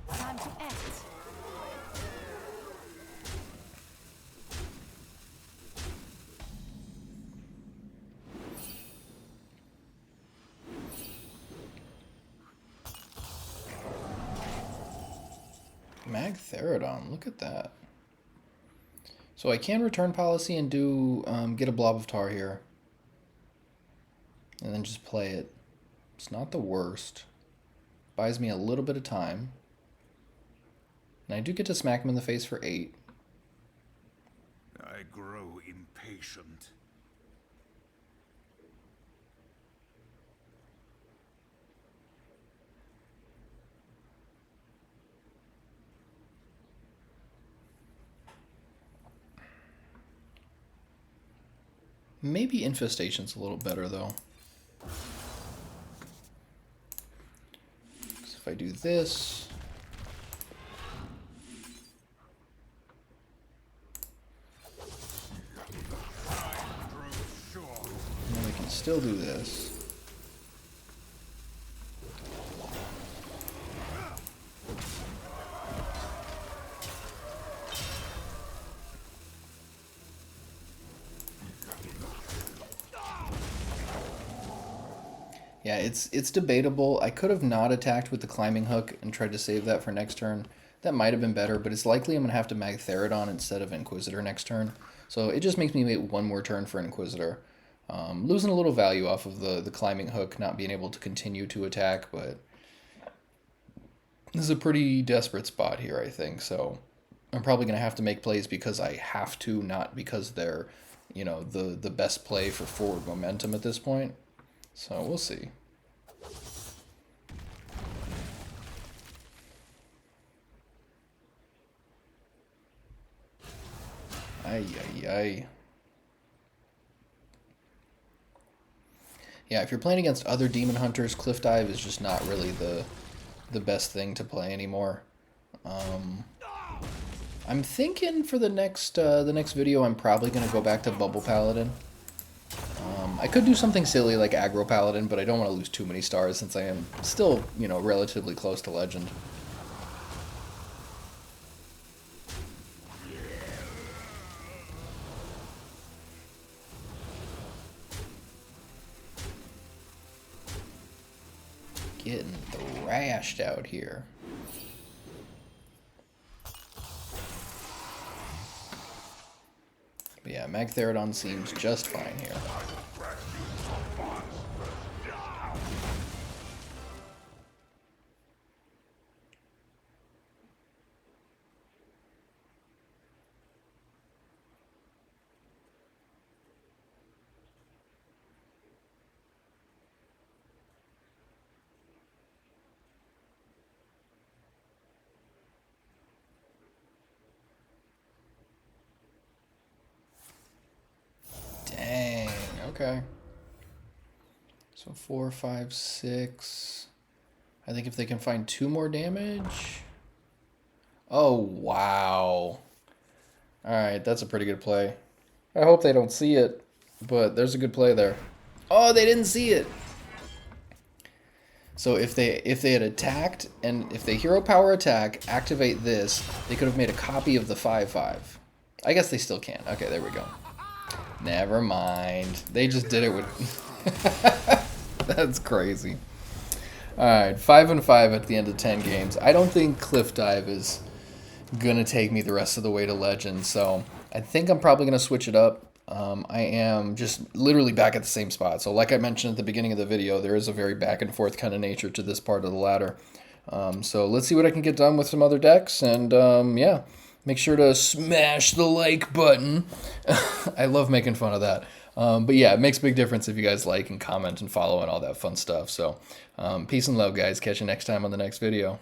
Time to act.
Magtheridon, look at that. So I can return policy and do get a Blob of Tar here. And then just play it. It's not the worst. Buys me a little bit of time. And I do get to smack him in the face for 8.
I grow impatient.
Maybe Infestation's a little better, though. 'Cause if I do this...
Throw short.
and then we can still do this. Yeah, it's debatable. I could have not attacked with the Climbing Hook and tried to save that for next turn. That might have been better, but it's likely I'm going to have to Magtheridon instead of Inquisitor next turn. So it just makes me wait one more turn for Inquisitor. Losing a little value off of the Climbing Hook, not being able to continue to attack, but this is a pretty desperate spot here, I think. So I'm probably going to have to make plays because I have to, not because they're, you know, the best play for forward momentum at this point. So we'll see. Ay, ay, ay. Yeah, if you're playing against other Demon Hunters, Cliff Dive is just not really the best thing to play anymore. I'm thinking for the next video, I'm probably going to go back to Bubble Paladin. I could do something silly like Aggro Paladin, but I don't want to lose too many stars since I am still, you know, relatively close to Legend. Getting thrashed out here. Yeah, Magtheridon seems just fine here. Dang, okay. So 4, 5, 6. I think if they can find 2 more damage. Oh, wow. Alright, that's a pretty good play. I hope they don't see it, but there's a good play there. Oh, they didn't see it! So if they had attacked, and if they hero power attack, activate this, they could have made a copy of the 5/5. I guess they still can. Okay, there we go. Never mind. They just did it with... That's crazy. Alright, 5-5 at the end of 10 games. I don't think Cliff Dive is gonna take me the rest of the way to Legend, so I think I'm probably gonna switch it up. I am just literally back at the same spot. So like I mentioned at the beginning of the video, there is a very back and forth kind of nature to this part of the ladder. So let's see what I can get done with some other decks, and yeah, make sure to smash the like button. I love making fun of that. But yeah, it makes a big difference if you guys like and comment and follow and all that fun stuff. So peace and love, guys. Catch you next time on the next video.